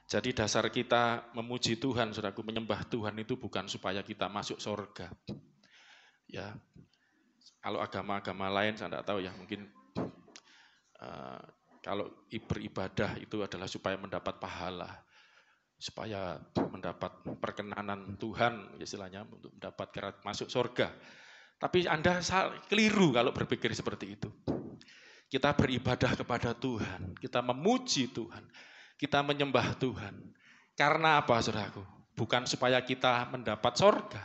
Jadi dasar kita memuji Tuhan, saudaraku, menyembah Tuhan itu bukan supaya kita masuk surga. Ya, kalau agama-agama lain saya tidak tahu ya, mungkin kalau beribadah itu adalah supaya mendapat pahala, supaya mendapat perkenanan Tuhan, istilahnya untuk mendapat masuk surga. Tapi Anda keliru kalau berpikir seperti itu. Kita beribadah kepada Tuhan, kita memuji Tuhan, kita menyembah Tuhan. Karena apa, saudaraku? Bukan supaya kita mendapat surga.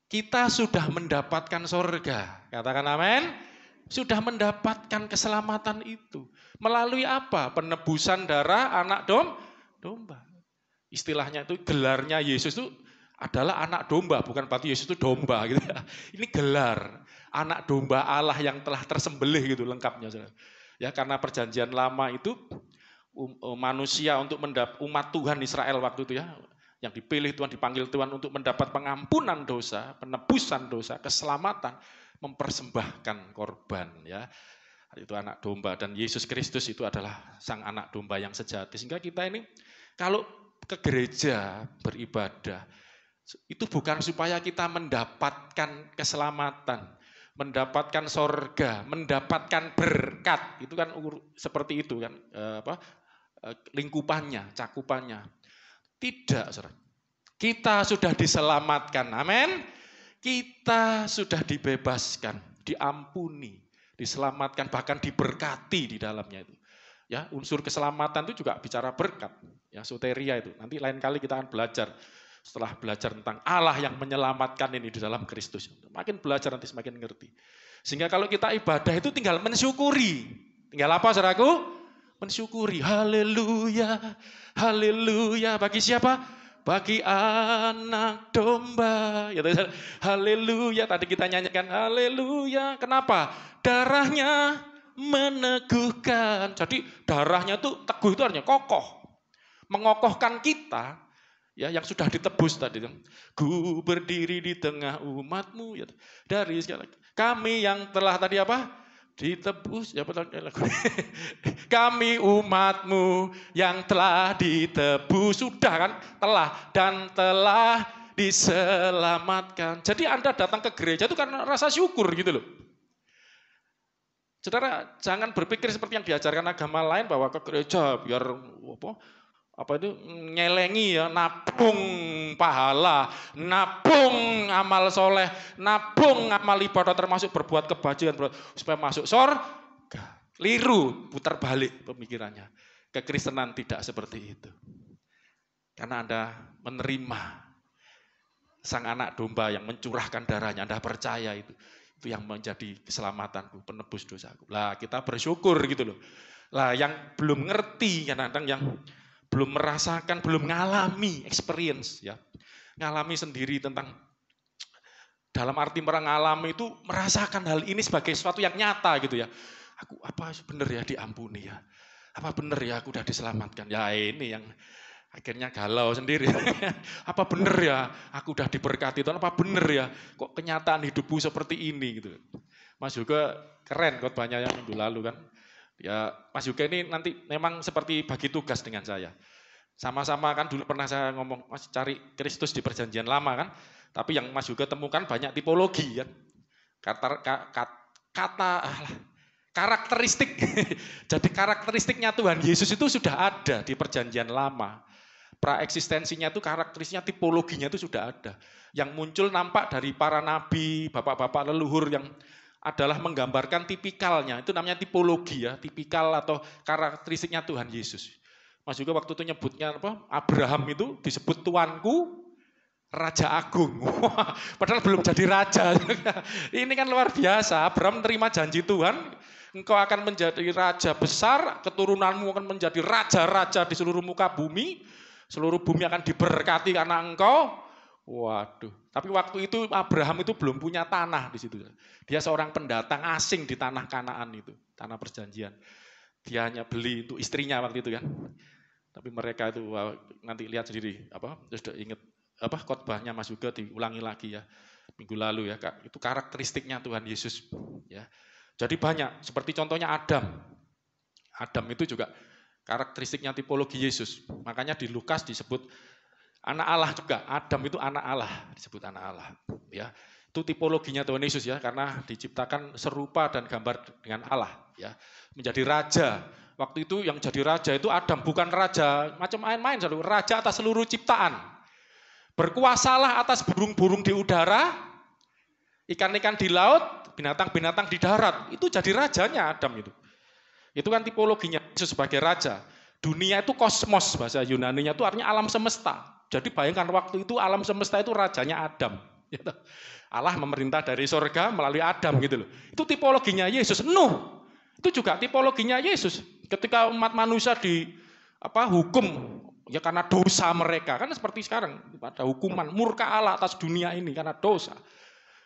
Kita sudah mendapatkan surga. Katakan amin. Sudah mendapatkan keselamatan itu. Melalui apa? Penebusan darah anak domba. Istilahnya itu, gelarnya Yesus itu adalah anak domba, bukan berarti Yesus itu domba gitu ya. Ini gelar anak domba Allah yang telah tersembelih gitu lengkapnya. Ya, karena perjanjian lama itu manusia untuk umat Tuhan Israel waktu itu ya, yang dipilih Tuhan, dipanggil Tuhan untuk mendapat pengampunan dosa, penebusan dosa, keselamatan, mempersembahkan korban ya. Itu anak domba, dan Yesus Kristus itu adalah sang anak domba yang sejati. Sehingga kita ini kalau ke gereja beribadah itu bukan supaya kita mendapatkan keselamatan, mendapatkan sorga, mendapatkan berkat. Itu kan seperti itu kan, lingkupannya, cakupannya. Tidak, saudara. Kita sudah diselamatkan, amin. Kita sudah dibebaskan, diampuni, diselamatkan, bahkan diberkati di dalamnya itu. Ya, unsur keselamatan itu juga bicara berkat, ya, soteria itu. Nanti lain kali kita akan belajar. Setelah belajar tentang Allah yang menyelamatkan ini di dalam Kristus. Makin belajar nanti semakin ngerti. Sehingga kalau kita ibadah itu tinggal mensyukuri. Tinggal apa, saudaraku? Mensyukuri. Haleluya, haleluya. Bagi siapa? Bagi anak domba. Haleluya. Tadi kita nyanyikan haleluya. Kenapa? Darahnya meneguhkan. Jadi darahnya itu teguh, itu artinya kokoh. Mengokohkan kita. Ya, yang sudah ditebus tadi. Ku berdiri di tengah umatmu. Ya, dari segala. Kami yang telah tadi apa? Ditebus. Ya, kami umatmu yang telah ditebus. Sudah kan? Telah. Dan telah diselamatkan. Jadi Anda datang ke gereja itu karena rasa syukur gitu loh. Saudara, jangan berpikir seperti yang diajarkan agama lain bahwa ke gereja biar apa itu nyelengi ya, nabung pahala, nabung amal soleh, nabung amal ibadah termasuk berbuat kebajikan supaya masuk surga. Liru, putar balik pemikirannya. Kekristenan tidak seperti itu. Karena Anda menerima sang anak domba yang mencurahkan darahnya, Anda percaya itu yang menjadi keselamatanku, penebus dosaku. Lah kita bersyukur gitu loh. Lah yang belum ngerti kadang-kadang yang belum merasakan, belum ngalami experience ya. Ngalami sendiri tentang dalam arti mengalami itu merasakan hal ini sebagai sesuatu yang nyata gitu ya. Aku apa benar ya diampuni ya. Apa benar ya aku udah diselamatkan. Ya ini yang akhirnya galau sendiri. Apa benar ya aku udah diberkati Tuhan, apa benar ya kok kenyataan hidupku seperti ini gitu. Mas juga keren khotbahnya yang minggu lalu kan. Ya, Mas Yuga ini nanti memang seperti bagi tugas dengan saya. Sama-sama kan dulu pernah saya ngomong, Mas cari Kristus di perjanjian lama kan. Tapi yang Mas Yuga temukan banyak tipologi kan. Karakteristik. Jadi karakteristiknya Tuhan Yesus itu sudah ada di perjanjian lama. Praeksistensinya itu karakteristiknya, tipologinya itu sudah ada. Yang muncul nampak dari para nabi, bapak-bapak leluhur yang adalah menggambarkan tipikalnya, itu namanya tipologi ya, tipikal atau karakteristiknya Tuhan Yesus. Mas juga waktu itu nyebutnya apa? Abraham itu disebut tuanku, Raja Agung. Padahal belum jadi raja. Ini kan luar biasa. Abraham menerima janji Tuhan, engkau akan menjadi raja besar, keturunanmu akan menjadi raja-raja di seluruh muka bumi, seluruh bumi akan diberkati karena engkau. Waduh, tapi waktu itu Abraham itu belum punya tanah di situ. Dia seorang pendatang asing di tanah Kanaan itu, tanah perjanjian. Dia hanya beli untuk istrinya waktu itu kan. Tapi mereka itu nanti lihat sendiri, sudah ingat khotbahnya Mas juga diulangi lagi ya minggu lalu ya, Kak. Itu karakteristiknya Tuhan Yesus ya. Jadi banyak, seperti contohnya Adam. Adam itu juga karakteristiknya tipologi Yesus. Makanya di Lukas disebut anak Allah juga. Adam itu anak Allah, disebut anak Allah. Ya, itu tipologinya Tuhan Yesus ya, karena diciptakan serupa dan gambar dengan Allah. Ya, menjadi raja. Waktu itu yang jadi raja itu Adam, bukan raja macam main-main, raja atas seluruh ciptaan. Berkuasalah atas burung-burung di udara, ikan-ikan di laut, binatang-binatang di darat. Itu jadi rajanya Adam itu. Itu kan tipologinya Yesus sebagai raja. Dunia itu kosmos, bahasa Yunani-nya itu artinya alam semesta. Jadi bayangkan waktu itu alam semesta itu rajanya Adam. Allah memerintah dari surga melalui Adam gitu loh. Itu tipologinya Yesus. Nuh, itu juga tipologinya Yesus. Ketika umat manusia hukum ya karena dosa mereka, kan seperti sekarang ada hukuman murka Allah atas dunia ini karena dosa.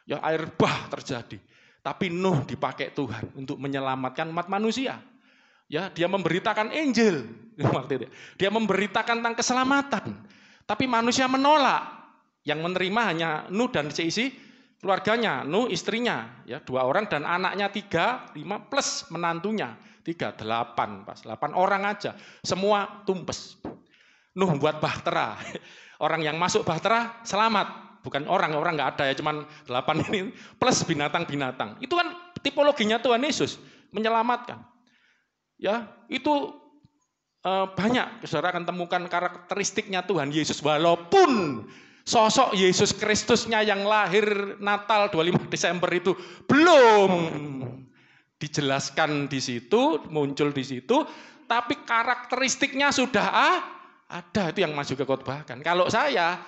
Ya air bah terjadi. Tapi Nuh dipakai Tuhan untuk menyelamatkan umat manusia. Ya, dia memberitakan Injil waktu itu. Dia memberitakan tentang keselamatan. Tapi manusia menolak. Yang menerima hanya Nuh dan seisi keluarganya, Nuh istrinya, ya 2 orang dan anaknya 3, 5 plus menantunya 3, 8 pas 8 orang aja. Semua tumpes. Nuh buat bahtera. Orang yang masuk bahtera selamat. Bukan orang nggak ada ya, cuman 8 ini plus binatang-binatang. Itu kan tipologinya Tuhan Yesus menyelamatkan. Ya, itu banyak saudara akan temukan karakteristiknya Tuhan Yesus walaupun sosok Yesus Kristusnya yang lahir Natal 25 Desember itu belum dijelaskan di situ, muncul di situ, tapi karakteristiknya sudah ada, itu yang Mas juga khotbahkan. Kalau saya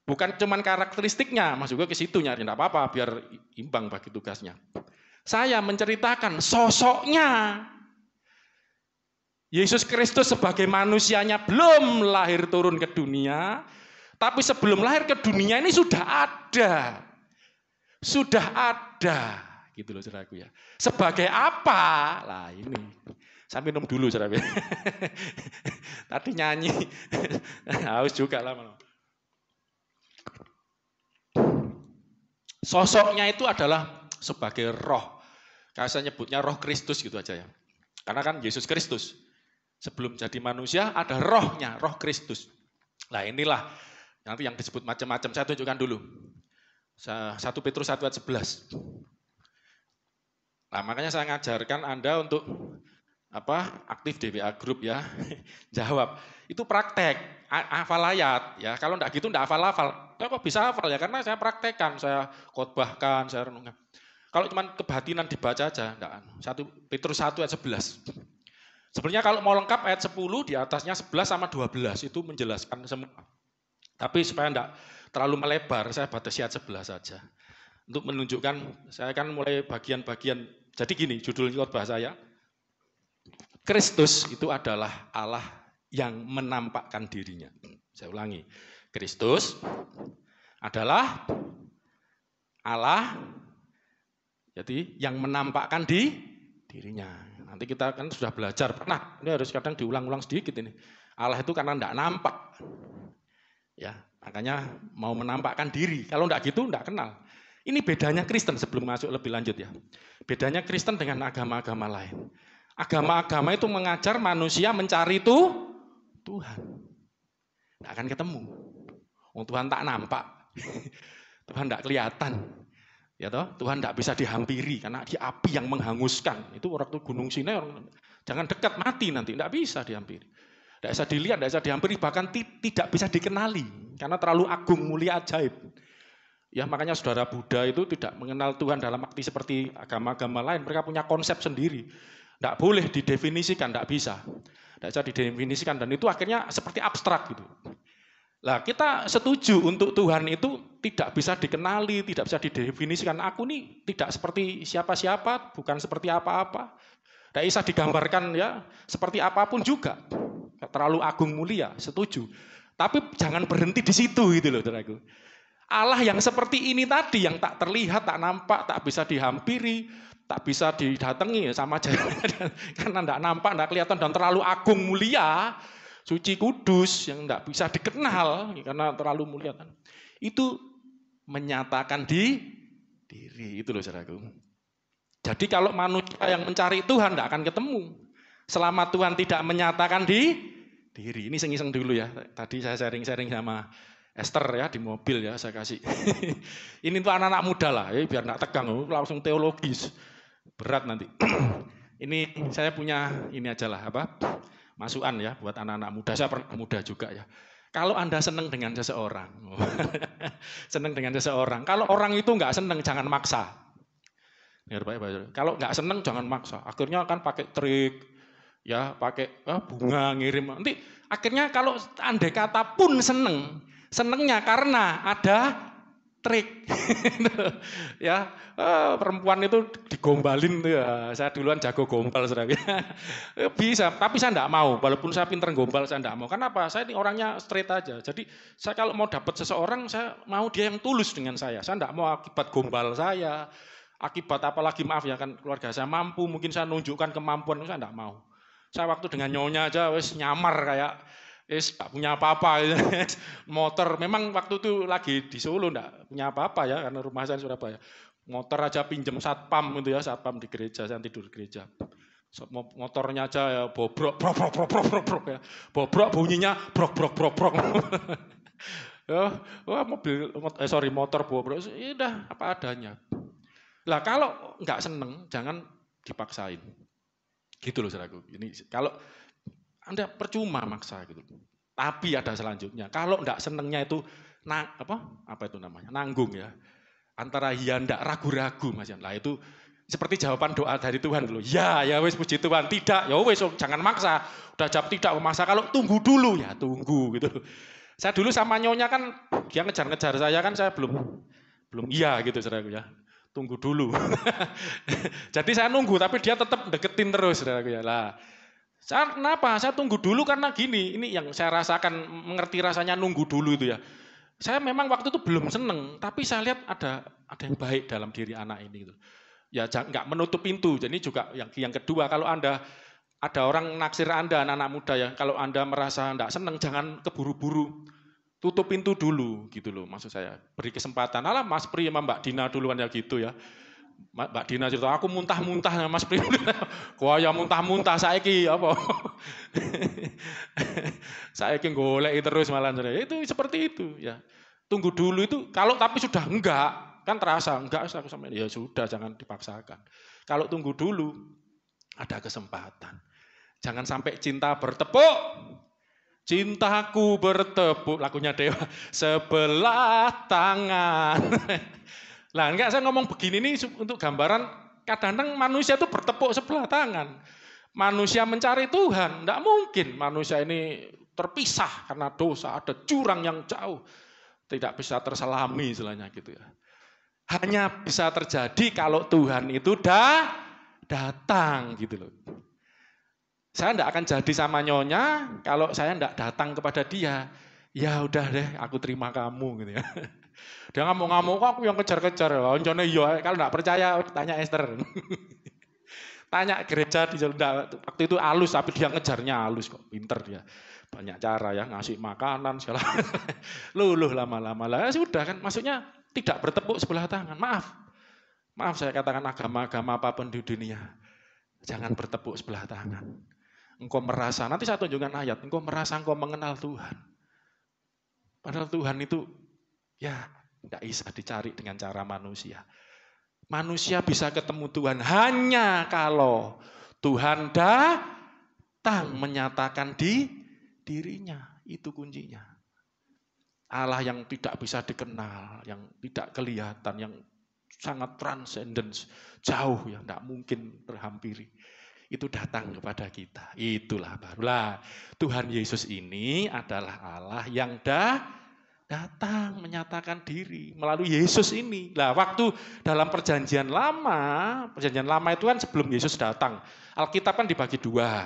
bukan cuman karakteristiknya, Mas juga ke situ nyari, enggak apa-apa biar imbang bagi tugasnya. Saya menceritakan sosoknya. Yesus Kristus sebagai manusianya belum lahir turun ke dunia, tapi sebelum lahir ke dunia ini sudah ada. Sudah ada, gitu loh saudaraku ya. Sebagai apa? Lah ini. Saya minum dulu saudara. Tadi nyanyi. Haus juga lah. Sosoknya itu adalah sebagai roh. Kayak saya nyebutnya roh Kristus gitu aja ya. Karena kan Yesus Kristus. Sebelum jadi manusia ada rohnya, roh Kristus. Nah inilah nanti yang disebut macam-macam. Saya tunjukkan dulu. 1 Petrus 1 ayat 11. Nah makanya saya ngajarkan Anda untuk aktif di WA group ya. Jawab. Itu praktek, hafal ayat ya. Kalau enggak gitu enggak hafal-hafal. Kok bisa hafal ya? Karena saya praktekkan, saya khotbahkan, saya renungkan. Kalau cuma kebatinan dibaca aja, enggak. 1 Petrus 1 ayat 11. Sebenarnya kalau mau lengkap ayat 10 di atasnya 11 sama 12 itu menjelaskan semua. Tapi supaya enggak terlalu melebar, saya batasi ayat 11 saja. Untuk menunjukkan, saya kan mulai bagian-bagian. Jadi gini, judul khotbah saya. Kristus itu adalah Allah yang menampakkan dirinya. Saya ulangi. Kristus adalah Allah jadi yang menampakkan dirinya. Nanti kita kan sudah belajar, pernah, ini harus kadang diulang-ulang sedikit ini. Allah itu karena enggak nampak. Ya, makanya mau menampakkan diri. Kalau enggak gitu, enggak kenal. Ini bedanya Kristen sebelum masuk lebih lanjut ya. Bedanya Kristen dengan agama-agama lain. Agama-agama itu mengajar manusia mencari Tuhan. Enggak akan ketemu. Tuhan tak nampak. Tuhan enggak kelihatan. Ya toh, Tuhan tidak bisa dihampiri karena di api yang menghanguskan. Itu waktu Gunung Sinai, jangan dekat mati nanti, tidak bisa dihampiri. Tidak bisa dilihat, tidak bisa dihampiri, bahkan tidak bisa dikenali karena terlalu agung, mulia, ajaib. Ya makanya saudara Buddha itu tidak mengenal Tuhan dalam arti seperti agama-agama lain. Mereka punya konsep sendiri. Tidak boleh didefinisikan, tidak bisa. Tidak bisa didefinisikan dan itu akhirnya seperti abstrak gitu. Nah kita setuju untuk Tuhan itu tidak bisa dikenali, tidak bisa didefinisikan. Aku ini tidak seperti siapa-siapa, bukan seperti apa-apa. Tidak bisa digambarkan ya seperti apapun juga. Terlalu agung mulia, setuju. Tapi jangan berhenti di situ gitu loh saudaraku. Allah yang seperti ini tadi, yang tak terlihat, tak nampak, tak bisa dihampiri, tak bisa didatangi sama aja. Karena tidak nampak, tidak kelihatan dan terlalu agung mulia. Suci kudus yang tidak bisa dikenal karena terlalu mulia kan. Itu menyatakan diri itu loh saudaraku. Jadi kalau manusia yang mencari Tuhan tidak akan ketemu. Selama Tuhan tidak menyatakan diri. Ini iseng-iseng dulu ya. Tadi saya sharing-sharing sama Esther ya di mobil ya, saya kasih. Ini tuh anak-anak muda lah, ya, biar nggak tegang, langsung teologis. Berat nanti. Ini saya punya ini aja lah, masukan ya buat anak-anak muda. Saya pernah muda juga ya. Kalau Anda senang dengan seseorang, senang dengan seseorang. Kalau orang itu nggak senang, jangan maksa. Kalau nggak senang, jangan maksa. Akhirnya akan pakai trik, ya pakai bunga ngirim. Nanti akhirnya kalau andai kata pun senangnya karena ada trik. Ya, perempuan itu digombalin tuh ya. Saya duluan jago gombal saudara. Bisa, tapi saya enggak mau. Walaupun saya pinter gombal, saya enggak mau. Kenapa? Saya ini orangnya straight aja. Jadi saya kalau mau dapat seseorang, saya mau dia yang tulus dengan saya. Saya enggak mau akibat gombal saya, akibat apalagi maaf ya kan keluarga saya mampu, mungkin saya nunjukkan kemampuan, saya enggak mau. Saya waktu dengan nyonya aja wis nyamar kayak gak punya apa-apa. Motor, memang waktu itu lagi di Solo enggak punya apa-apa ya, karena rumah saya di Surabaya. Motor aja pinjem satpam gitu ya, satpam di gereja, saya tidur di gereja. Motornya aja ya bobrok, brok ya. Bobrok bunyinya brok. Ya, motor bobrok, ya udah apa adanya. Lah kalau enggak seneng, jangan dipaksain. Gitu loh saudaraku. Ini kalau Anda percuma maksa gitu. Tapi ada selanjutnya. Kalau enggak senengnya itu apa itu namanya? Nanggung ya. Antara iya enggak ragu-ragu Mas Yan. Lah itu seperti jawaban doa dari Tuhan dulu. Ya wis puji Tuhan. Tidak, ya wis jangan maksa. Udah jawab tidak memaksa. Kalau tunggu dulu ya tunggu gitu. Saya dulu sama nyonya kan dia ngejar-ngejar saya kan saya belum iya gitu saudaraku ya. Tunggu dulu. Jadi saya nunggu tapi dia tetap deketin terus saudaraku ya. Lah kenapa? Saya tunggu dulu karena gini, ini yang saya rasakan, mengerti rasanya nunggu dulu itu ya. Saya memang waktu itu belum seneng, tapi saya lihat ada yang baik dalam diri anak ini. Gitu. Ya nggak menutup pintu. Jadi juga yang kedua, kalau Anda ada orang naksir Anda, anak-anak muda ya, kalau Anda merasa nggak seneng, jangan keburu-buru. Tutup pintu dulu gitu loh, maksud saya. Beri kesempatan. Alah Mas Pri sama Mbak Dina duluan ya gitu ya. Mbak Dina cerita, aku muntah-muntah ya Mas Pri. Kaya muntah-muntah saiki apa? Saiki goleki terus malah. Itu seperti itu ya. Tunggu dulu itu, kalau tapi sudah enggak, kan terasa enggak aku sama ya sudah jangan dipaksakan. Kalau tunggu dulu ada kesempatan. Jangan sampai cinta bertepuk. Cintaku bertepuk, lagunya Dewa, sebelah tangan. Lah enggak saya ngomong begini ini untuk gambaran kadang-kadang manusia itu bertepuk sebelah tangan. Manusia mencari Tuhan, enggak mungkin manusia ini terpisah karena dosa, ada jurang yang jauh. Tidak bisa terselami istilahnya gitu ya. Hanya bisa terjadi kalau Tuhan itu datang gitu loh. Saya enggak akan jadi sama nyonya kalau saya enggak datang kepada dia. Ya udah deh, aku terima kamu gitu ya. Dia ngamuk-ngamuk, aku yang kejar-kejar. Oncone iya, kalau enggak percaya tanya Esther. Tanya gereja di waktu itu halus tapi dia ngejarnya halus kok, pinter dia. Banyak cara ya, ngasih makanan segala. Luluh lama-lama lah sudah kan, maksudnya tidak bertepuk sebelah tangan. Maaf saya katakan agama-agama apapun di dunia. Jangan bertepuk sebelah tangan. Engkau merasa, nanti saya tunjukkan ayat, engkau merasa engkau mengenal Tuhan. Padahal Tuhan itu ya tidak bisa dicari dengan cara manusia. Manusia bisa ketemu Tuhan hanya kalau Tuhan datang menyatakan dirinya. Itu kuncinya. Allah yang tidak bisa dikenal, yang tidak kelihatan, yang sangat transcendence, jauh yang tidak mungkin terhampiri. Itu datang kepada kita. Itulah barulah Tuhan Yesus ini adalah Allah yang datang menyatakan diri melalui Yesus ini. Nah, waktu dalam perjanjian lama itu kan sebelum Yesus datang. Alkitab kan dibagi dua.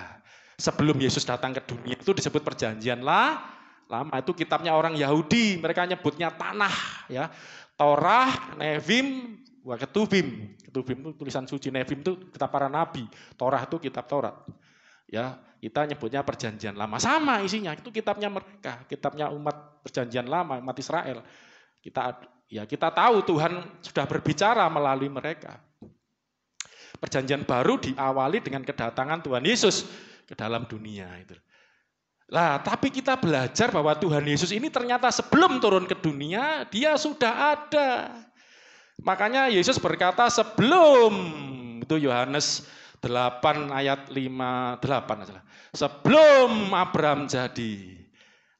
Sebelum Yesus datang ke dunia itu disebut perjanjian lama. Itu kitabnya orang Yahudi, mereka nyebutnya tanah ya. Torah, Nevim, Ketubim. Ketubim itu tulisan suci, Nevim itu kitab para nabi, Torah itu kitab Taurat. Ya, kita nyebutnya perjanjian lama, sama isinya, itu kitabnya mereka, kitabnya umat perjanjian lama, umat Israel. Kita tahu Tuhan sudah berbicara melalui mereka. Perjanjian baru diawali dengan kedatangan Tuhan Yesus. ke dalam dunia itu. Lah, tapi kita belajar bahwa Tuhan Yesus ini ternyata sebelum turun ke dunia, dia sudah ada. Makanya Yesus berkata sebelum, itu Yohanes 8 ayat 58 adalah, sebelum Abraham jadi,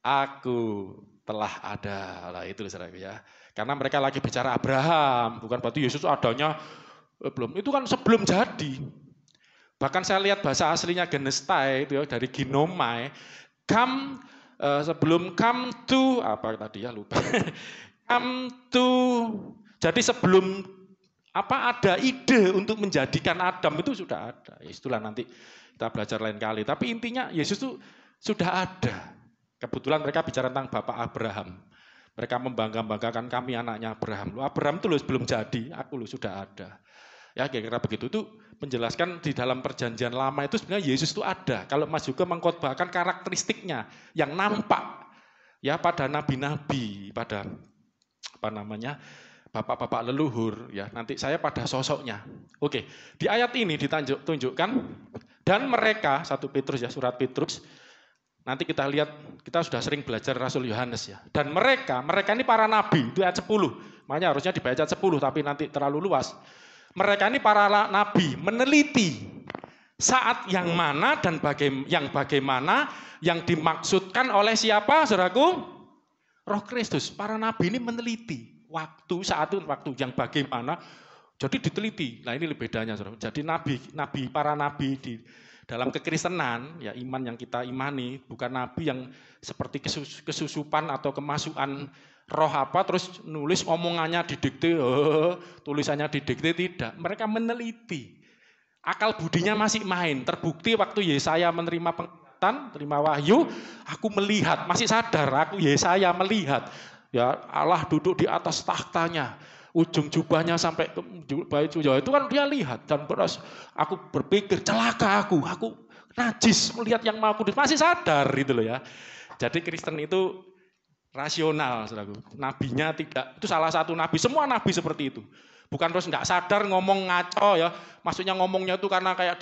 aku telah ada. Lah itu saudaraku ya. Karena mereka lagi bicara Abraham, bukan berarti Yesus adanya belum. Itu kan sebelum jadi. Bahkan saya lihat bahasa aslinya Genestai itu ya, dari ginomai, sebelum come to apa tadi ya lupa. Come to, jadi sebelum ada ide untuk menjadikan Adam itu sudah ada. Ya, itulah nanti kita belajar lain kali. Tapi intinya Yesus itu sudah ada. Kebetulan mereka bicara tentang Bapak Abraham. Mereka membangga-banggakan kami anaknya Abraham. Abraham itu belum jadi, aku sudah ada. Ya kira-kira begitu. Itu menjelaskan di dalam perjanjian lama itu sebenarnya Yesus itu ada. Kalau Mas juga mengkhotbahkan karakteristiknya yang nampak ya pada nabi-nabi, pada bapak-bapak leluhur ya. Nanti saya pada sosoknya. Oke, di ayat ini ditunjukkan dan mereka 1 Petrus ya, surat Petrus. Nanti kita lihat, kita sudah sering belajar Rasul Yohanes ya. Dan mereka ini para nabi, itu ayat 10. Makanya harusnya dibaca 10, tapi nanti terlalu luas. Mereka ini para nabi meneliti saat yang mana dan bagaimana yang dimaksudkan oleh siapa, saudaraku? Roh Kristus. Para nabi ini meneliti saat yang bagaimana. Jadi diteliti. Nah ini bedanya, saudara. Jadi para nabi di dalam kekristenan, ya iman yang kita imani, bukan nabi yang seperti kesusupan atau kemasukan roh terus nulis omongannya didikte, tulisannya didikte, tidak. Mereka meneliti. Akal budinya masih main. Terbukti waktu Yesaya menerima penglihatan, terima wahyu, aku melihat, masih sadar, Yesaya melihat. Ya Allah duduk di atas tahtanya. Ujung jubahnya sampai ke baju itu kan dia lihat dan aku berpikir celaka aku najis melihat yang Maha Kudus, masih sadar gitu loh ya. Jadi Kristen itu rasional, saudaraku. Nabinya tidak, itu salah satu nabi, semua nabi seperti itu. Bukan terus enggak sadar ngomong ngaco ya, maksudnya ngomongnya itu karena kayak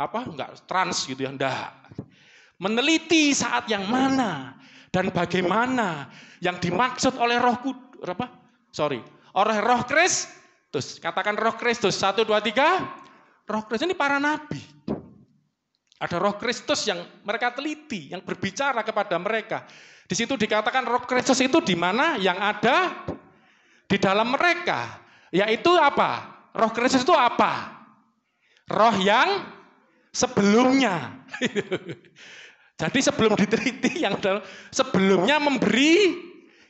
enggak trans gitu ya, enggak. Meneliti saat yang mana dan bagaimana yang dimaksud oleh Roh Kristus. Katakan Roh Kristus. 1, 2, 3. Roh Kristus ini para nabi. Ada Roh Kristus yang mereka teliti, yang berbicara kepada mereka. Di situ dikatakan Roh Kristus itu di mana? Yang ada di dalam mereka. Yaitu apa? Roh Kristus itu apa? Roh yang sebelumnya. Jadi sebelum diteliti, yang sebelumnya memberi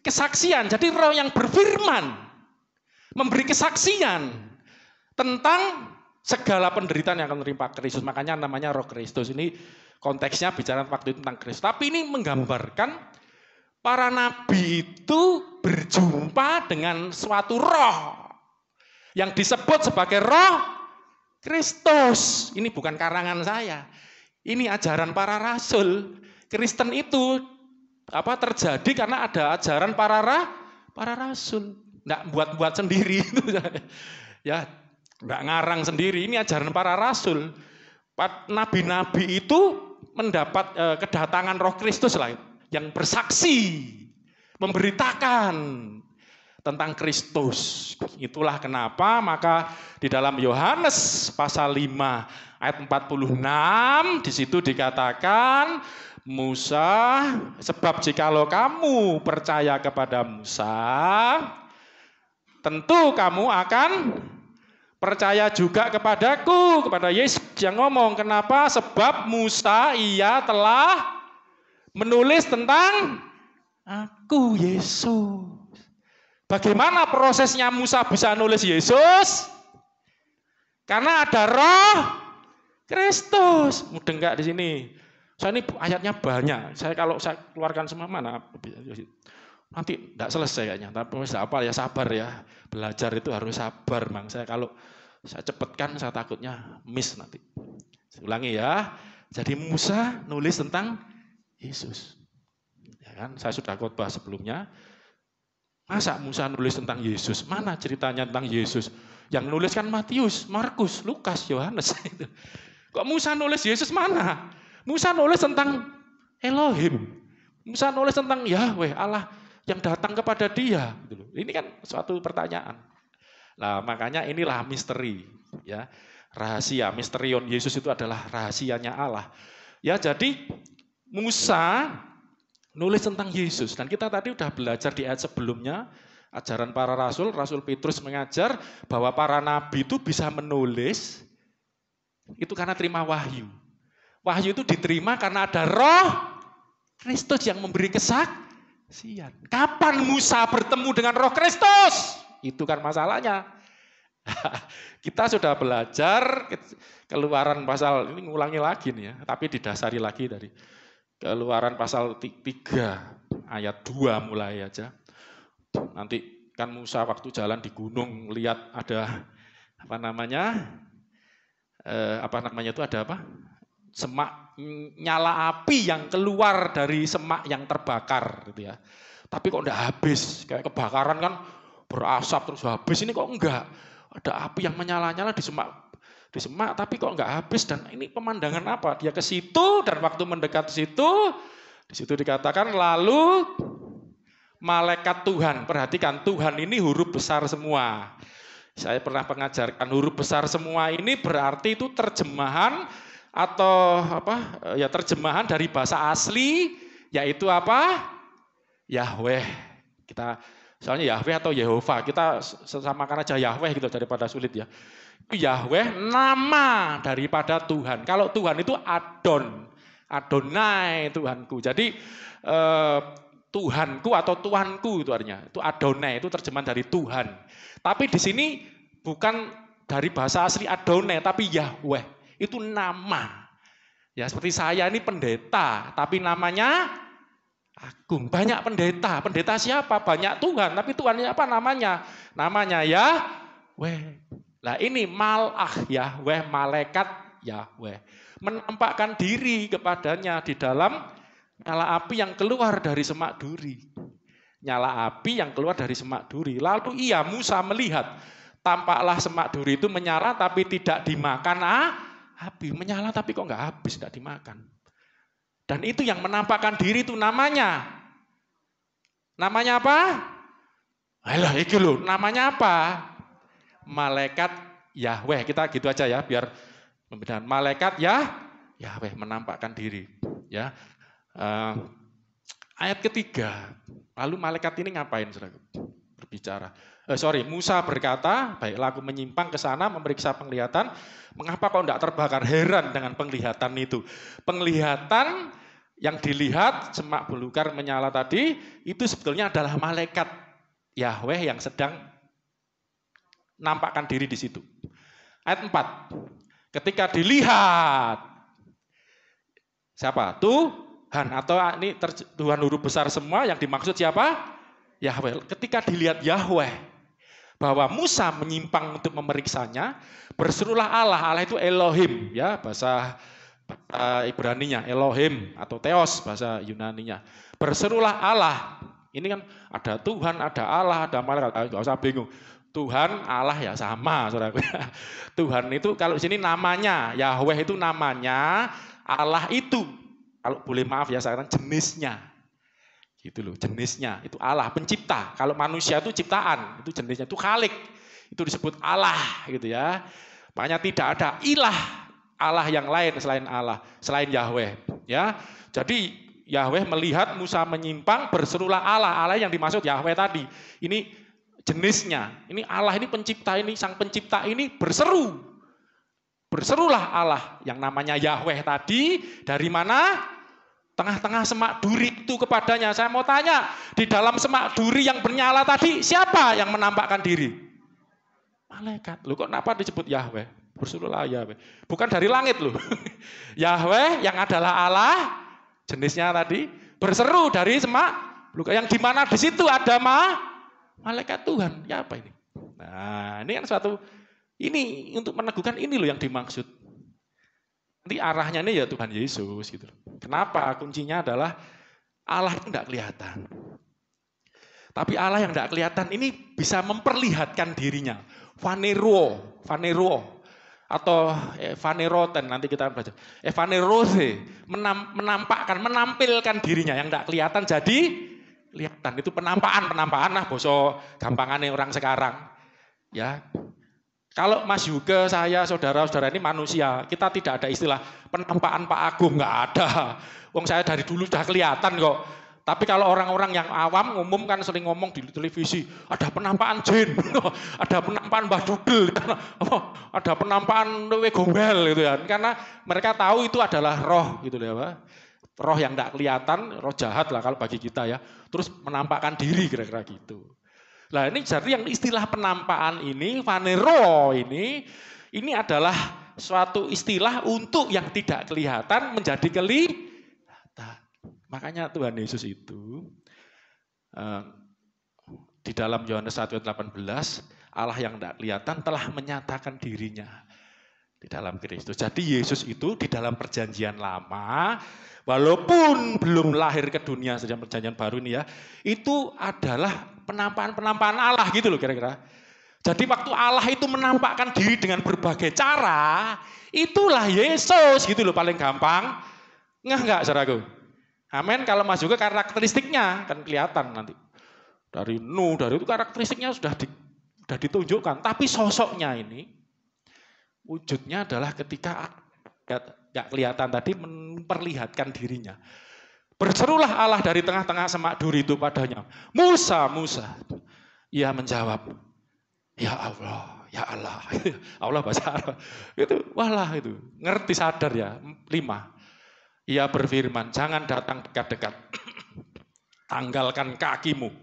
kesaksian. Jadi roh yang berfirman. Memberi kesaksian tentang segala penderitaan yang akan menimpa Kristus. Makanya namanya Roh Kristus. Ini konteksnya bicara waktu itu tentang Kristus. Tapi ini menggambarkan para nabi itu berjumpa dengan suatu roh yang disebut sebagai Roh Kristus. Ini bukan karangan saya. Ini ajaran para rasul. Kristen itu terjadi karena ada ajaran para rasul. Enggak buat-buat sendiri itu ya, enggak ngarang sendiri. Ini ajaran para rasul. Nabi-nabi itu mendapat kedatangan Roh Kristus lah yang bersaksi, memberitakan tentang Kristus. Itulah kenapa maka di dalam Yohanes pasal 5 ayat 46 di situ dikatakan Musa, sebab jikalau kamu percaya kepada Musa, tentu kamu akan percaya juga kepadaku, kepada Yesus yang ngomong. Kenapa? Sebab Musa ia telah menulis tentang aku, Yesus. Bagaimana prosesnya Musa bisa nulis Yesus? Karena ada Roh Kristus. Mudah enggak di sini? Saya ini ayatnya banyak. Kalau saya keluarkan semua mana? Nanti tidak selesai kayaknya. Tapi ya sabar ya. Belajar itu harus sabar, Bang. Kalau saya cepatkan, saya takutnya miss nanti. Saya ulangi ya. Jadi Musa nulis tentang Yesus. Ya kan? Saya sudah khotbah sebelumnya. Masa Musa nulis tentang Yesus? Mana ceritanya tentang Yesus? Yang nulis kan Matius, Markus, Lukas, Yohanes. Kok Musa nulis Yesus mana? Musa nulis tentang Elohim. Musa nulis tentang Yahweh, Allah yang datang kepada dia. Ini kan suatu pertanyaan. Nah, makanya inilah misteri, ya. Rahasia, misterion Yesus itu adalah rahasianya Allah. Ya, jadi Musa nulis tentang Yesus, dan kita tadi udah belajar di ayat sebelumnya, ajaran para rasul, Rasul Petrus mengajar bahwa para nabi itu bisa menulis, itu karena terima wahyu. Wahyu itu diterima karena ada Roh Kristus yang memberi kesaksian. Kapan Musa bertemu dengan Roh Kristus? Itu kan masalahnya. Kita sudah belajar Keluaran pasal, ini ngulangi lagi nih ya, tapi didasari lagi dari Keluaran pasal 3 ayat 2 mulai aja. Nanti kan Musa waktu jalan di gunung lihat ada itu ada apa? Semak nyala api yang keluar dari semak yang terbakar gitu ya. Tapi kok enggak habis, kayak kebakaran kan berasap terus habis, ini kok enggak. Ada api yang menyala-nyala di semak tapi kok enggak habis, dan ini pemandangan apa? Dia ke situ dan waktu mendekat di situ dikatakan lalu malaikat Tuhan. Perhatikan, Tuhan ini huruf besar semua. Saya pernah mengajarkan huruf besar semua ini berarti itu terjemahan atau terjemahan dari bahasa asli, yaitu apa? Yahweh. Soalnya Yahweh atau Yehova, kita samakan aja Yahweh gitu daripada sulit ya. Yahweh nama daripada Tuhan. Kalau Tuhan itu Adonai Tuhanku. Jadi Tuhanku atau Tuanku itu artinya. Itu Adonai, itu terjemahan dari Tuhan. Tapi di sini bukan dari bahasa asli Adonai, tapi Yahweh. Itu nama. Ya, seperti saya ini pendeta, tapi namanya Agung. Banyak pendeta. Pendeta siapa? Banyak Tuhan, tapi Tuhannya apa namanya? Namanya Yahweh. Nah, ini Malach Yahweh, malaikat Yahweh. Menampakkan diri kepadanya di dalam nyala api yang keluar dari semak duri. Nyala api yang keluar dari semak duri. Lalu Musa melihat, tampaklah semak duri itu menyala tapi tidak dimakan api. Menyala tapi kok nggak habis, nggak dimakan. Dan itu yang menampakkan diri itu namanya apa? Alah, iki lho, namanya apa? Malaikat Yahweh. Kita gitu aja ya, biar membedakan. Malaikat Yahweh menampakkan diri. Ya. Ayat ketiga. Lalu malaikat ini ngapain, saudara? Berbicara. Musa berkata, baiklah aku menyimpang ke sana memeriksa penglihatan. Mengapa kau tidak terbakar? Heran dengan penglihatan itu. Penglihatan yang dilihat semak belukar menyala tadi itu sebetulnya adalah malaikat Yahweh yang sedang nampakkan diri di situ. Ayat 4. Ketika dilihat siapa? Tuhan, atau ini Tuhan huruf besar semua, yang dimaksud siapa? Yahweh. Ketika dilihat Yahweh bahwa Musa menyimpang untuk memeriksanya, berserulah Allah. Allah itu Elohim, ya, bahasa Ibraninya Elohim atau Theos bahasa Yunaninya. Berserulah Allah. Ini kan ada Tuhan, ada Allah, ada malaikat. Enggak usah bingung. Tuhan, Allah ya sama, saudara. Tuhan itu kalau di sini namanya Yahweh itu namanya, Allah itu kalau boleh maaf ya saya katakan jenisnya. Gitu loh, jenisnya itu Allah pencipta. Kalau manusia itu ciptaan, itu jenisnya itu Khalik. Itu disebut Allah gitu ya. Makanya tidak ada ilah Allah yang lain selain Allah, selain Yahweh, ya. Jadi Yahweh melihat Musa menyimpang, berserulah Allah. Allah yang dimaksud Yahweh tadi. Ini jenisnya. Ini Allah, ini pencipta, ini sang pencipta ini berseru. Berserulah Allah yang namanya Yahweh tadi dari mana? Tengah-tengah semak duri itu kepadanya. Saya mau tanya, di dalam semak duri yang bernyala tadi, siapa yang menampakkan diri? Malaikat. Loh, kok kenapa disebut Yahweh? Berserulah Yahweh. Bukan dari langit loh. Yahweh yang adalah Allah, jenisnya tadi, berseru dari semak belukar. Yang dimana di situ ada malaikat Tuhan. Ya apa ini? Nah, ini kan ini untuk meneguhkan ini loh yang dimaksud. Nanti arahnya ini ya Tuhan Yesus gitu. Kenapa? Kuncinya adalah Allah itu tidak kelihatan. Tapi Allah yang tidak kelihatan ini bisa memperlihatkan dirinya. Phaneruo. atau evaneroten, nanti kita belajar. Evanerose, menampilkan dirinya yang tidak kelihatan jadi kelihatan. Itu penampakan lah boso gampangannya orang sekarang. Ya. Kalau Mas Yuga, saya, saudara-saudara ini manusia, kita tidak ada istilah penampakan Pak Agung, nggak ada. Wong saya dari dulu sudah kelihatan kok. Tapi kalau orang-orang yang awam umum kan sering ngomong di televisi, ada penampakan jin, ada penampakan Mbah Dudel, ada penampakan Dewe Gombel gitu ya. Karena mereka tahu itu adalah roh gitu ya, Pak. Roh yang tidak kelihatan, roh jahat lah kalau bagi kita ya. Terus menampakkan diri kira-kira gitu. Nah ini jadi yang istilah penampakan ini, vanero ini adalah suatu istilah untuk yang tidak kelihatan menjadi kelihatan. Makanya Tuhan Yesus itu di dalam Yohanes 1:18 Allah yang tidak kelihatan telah menyatakan dirinya di dalam Kristus. Jadi Yesus itu di dalam perjanjian lama walaupun belum lahir ke dunia sejak perjanjian baru ini ya, itu adalah penampakan Allah gitu loh kira-kira. Jadi waktu Allah itu menampakkan diri dengan berbagai cara, itulah Yesus gitu loh paling gampang. Enggak saudaraku? Amin. Kalau Mas juga karakteristiknya kan kelihatan nanti. Dari itu karakteristiknya sudah ditunjukkan. Tapi sosoknya ini, wujudnya adalah ketika gak kelihatan tadi memperlihatkan dirinya. Berserulah Allah dari tengah-tengah semak duri itu padanya. Musa, Musa. Ia menjawab, ya Allah, ya Allah. Allah bahasa Arab. Itu, walah itu. Ngerti sadar ya. 5. Ia berfirman, jangan datang dekat-dekat. Tanggalkan kakimu.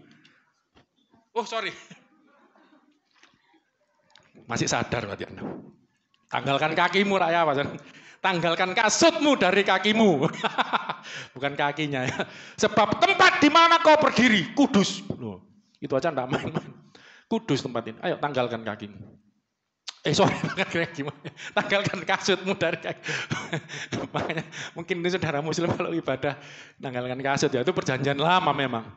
Oh sorry. Masih sadar berarti Anda. Tanggalkan kakimu rakyat. Tanggalkan kasutmu dari kakimu. Bukan kakinya ya. Sebab tempat di mana kau berdiri, kudus. Loh, itu aja enggak main-main. Kudus tempat ini. Ayo tanggalkan kakimu. Tanggalkan kasutmu dari kaki. Makanya mungkin ini saudara muslim kalau ibadah tanggalkan kasut ya itu perjanjian lama memang.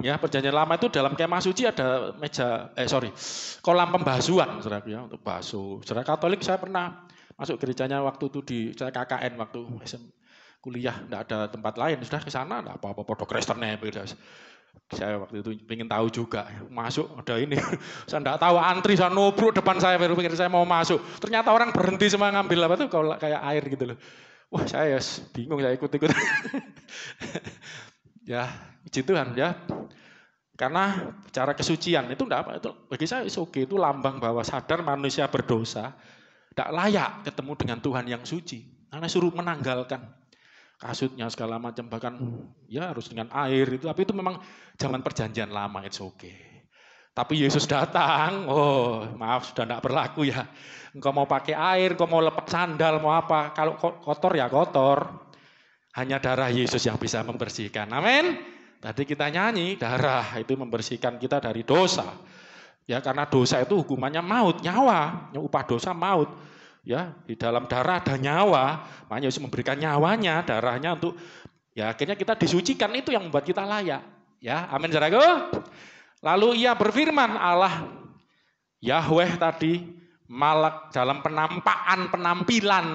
Ya perjanjian lama itu dalam kemah suci ada kolam pembasuhan saudara ya untuk basuh. Saudara Katolik saya pernah masuk gerejanya waktu itu di KKN waktu kuliah enggak ada tempat lain sudah ke sana enggak apa-apa podo Kristennya begitu. Saya waktu itu ingin tahu juga, masuk ada ini, saya enggak tahu antri, saya nubruk depan saya, baru pikir saya mau masuk. Ternyata orang berhenti semua ngambil apa tuh, kalau kayak air gitu loh. Wah saya bingung, saya ikut-ikut. Ya, puji Tuhan ya. Karena cara kesucian itu enggak apa, itu bagi saya oke, itu lambang bahwa sadar manusia berdosa, enggak layak ketemu dengan Tuhan yang suci. Karena suruh menanggalkan kasutnya segala macam, bahkan ya harus dengan air itu, tapi itu memang zaman perjanjian lama, it's okay. Tapi Yesus datang, oh maaf sudah tidak berlaku ya. Engkau mau pakai air, engkau mau lepas sandal, mau apa, kalau kotor ya kotor. Hanya darah Yesus yang bisa membersihkan, amin. Tadi kita nyanyi, darah itu membersihkan kita dari dosa. Ya karena dosa itu hukumannya maut, nyawa, upah dosa maut. Ya, di dalam darah ada nyawa, makanya Yesus memberikan nyawanya, darahnya untuk ya akhirnya kita disucikan, itu yang membuat kita layak. Ya, amin saudaraku. Lalu ia berfirman Allah Yahweh tadi malak dalam penampilan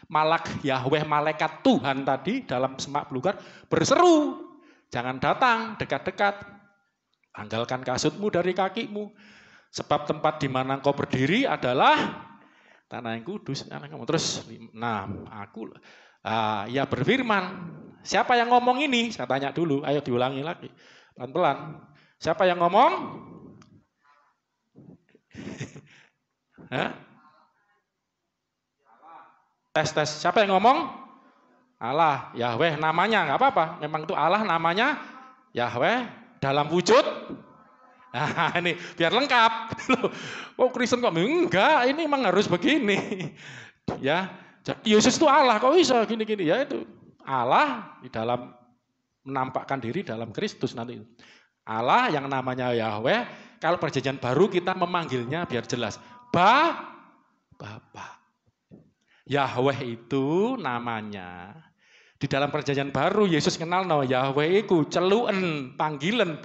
malak Yahweh malaikat Tuhan tadi dalam semak belukar berseru, jangan datang dekat-dekat. Tanggalkan kasutmu dari kakimu. Sebab tempat di mana engkau berdiri adalah tanah yang kudus, anak kamu. Terus, ia berfirman, siapa yang ngomong ini? Saya tanya dulu, ayo diulangi lagi, pelan-pelan. Siapa yang ngomong? Tes, siapa yang ngomong? Allah, Yahweh namanya, nggak apa-apa. Memang itu Allah namanya Yahweh dalam wujud. Nah ini biar lengkap. Oh Kristen kok enggak, ini memang harus begini. Ya, Yesus itu Allah, kok bisa gini-gini? Ya itu Allah di dalam menampakkan diri dalam Kristus nanti. Allah yang namanya Yahweh, kalau perjanjian baru kita memanggilnya biar jelas. Bapa. Yahweh itu namanya. Di dalam perjanjian baru Yesus kenal Yahweh itu celuen, panggilan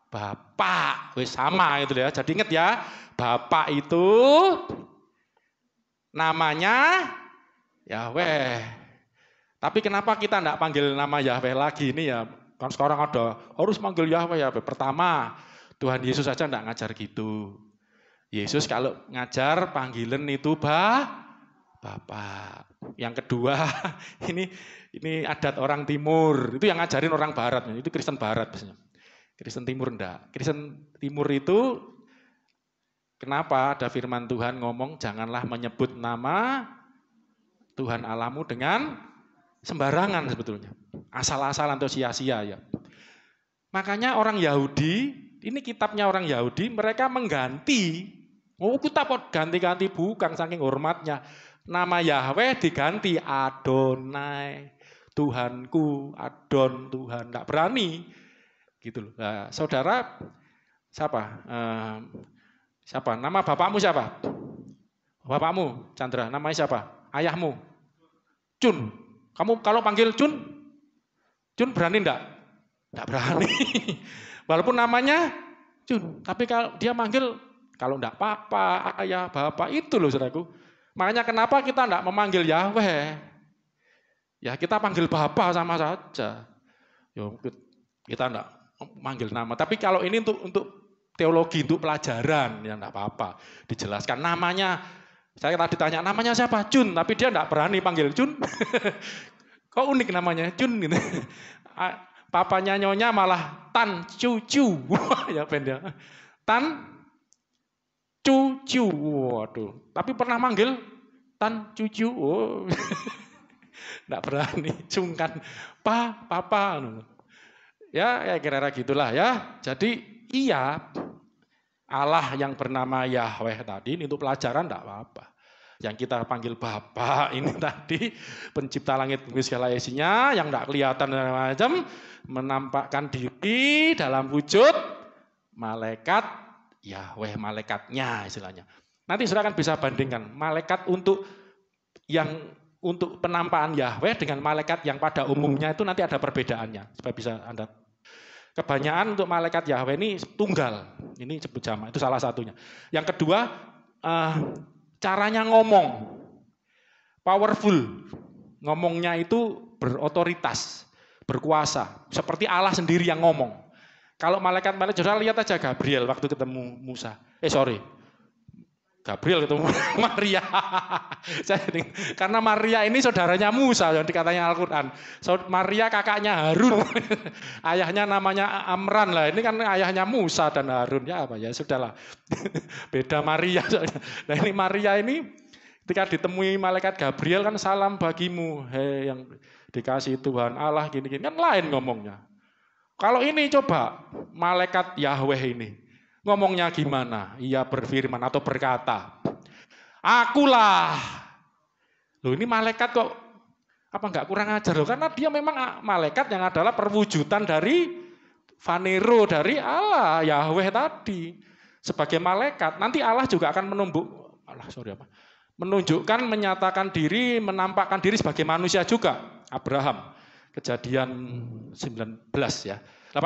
Bapak, wis sama itu ya. Jadi ingat ya, Bapak itu namanya Yahweh. Tapi kenapa kita enggak panggil nama Yahweh lagi ini ya? Kan sekarang ada harus manggil Yahweh ya. Pertama, Tuhan Yesus saja enggak ngajar gitu. Yesus kalau ngajar panggilan itu Bapak. Yang kedua, ini adat orang timur. Itu yang ngajarin orang barat. Itu Kristen barat biasanya. Kristen timur enggak. Kristen timur itu kenapa ada firman Tuhan ngomong janganlah menyebut nama Tuhan Allahmu dengan sembarangan sebetulnya. Asal-asalan atau sia-sia ya. Makanya orang Yahudi, ini kitabnya orang Yahudi, mereka mengganti. Oh, kitab ganti-ganti bukan saking hormatnya. Nama Yahweh diganti Adonai. Tuhanku, Adon Tuhan. Enggak berani. Gitu loh. Nah, saudara siapa? Siapa? Nama bapakmu siapa? Bapakmu, Chandra. Namanya siapa? Ayahmu. Cun. Kamu kalau panggil Cun berani enggak? Enggak berani. Walaupun namanya Cun, tapi kalau dia manggil kalau enggak papa, ayah, bapak, itu loh saudaraku. Makanya kenapa kita enggak memanggil Yahweh? Ya kita panggil Bapa sama saja. Yo, kita enggak manggil nama. Tapi kalau ini untuk teologi, untuk pelajaran, ya enggak apa-apa. Dijelaskan namanya. Saya tadi tanya namanya siapa? Jun, tapi dia enggak berani panggil Jun. Kok unik namanya Jun gitu. Papanya nyonya malah Tan Cucu. Ya benda. Tan Cucu, waduh. Tapi pernah manggil Tan Cucu, oh. Nggak berani, sungkan. Papa. Ya kira-kira gitulah ya. Jadi iya, Allah yang bernama Yahweh tadi ini untuk pelajaran enggak apa-apa. Yang kita panggil Bapa ini tadi pencipta langit bumi segala isinya yang enggak kelihatan dan macam menampakkan diri dalam wujud malaikat Yahweh, malaikatnya istilahnya. Nanti saudara akan bisa bandingkan malaikat untuk penampakan Yahweh dengan malaikat yang pada umumnya itu nanti ada perbedaannya. Supaya bisa Anda. Kebanyakan untuk malaikat Yahweh ini tunggal. Ini sebut jamaah, itu salah satunya. Yang kedua, caranya ngomong. Powerful. Ngomongnya itu berotoritas, berkuasa. Seperti Allah sendiri yang ngomong. Kalau malaikat-malaikat, saudara lihat aja Gabriel waktu ketemu Musa. Gabriel ketemu Maria. Karena Maria ini saudaranya Musa yang dikatanya Al-Quran. Maria kakaknya Harun. Ayahnya namanya Amran lah. Ini kan ayahnya Musa dan Harun. Ya apa ya sudahlah. Beda Maria. Nah ini Maria ini ketika ditemui malaikat Gabriel kan salam bagimu. Hei yang dikasih Tuhan Allah gini-gini. Kan lain ngomongnya. Kalau ini coba malaikat Yahweh ini. Ngomongnya gimana? Ia berfirman atau berkata, akulah. Loh ini malaikat kok apa enggak kurang ajar loh? Karena dia memang malaikat yang adalah perwujudan dari Vanero, dari Allah, Yahweh tadi. Sebagai malaikat, nanti Allah juga akan menunjukkan, menyatakan diri, menampakkan diri sebagai manusia juga. Abraham. Kejadian 18 ya. 18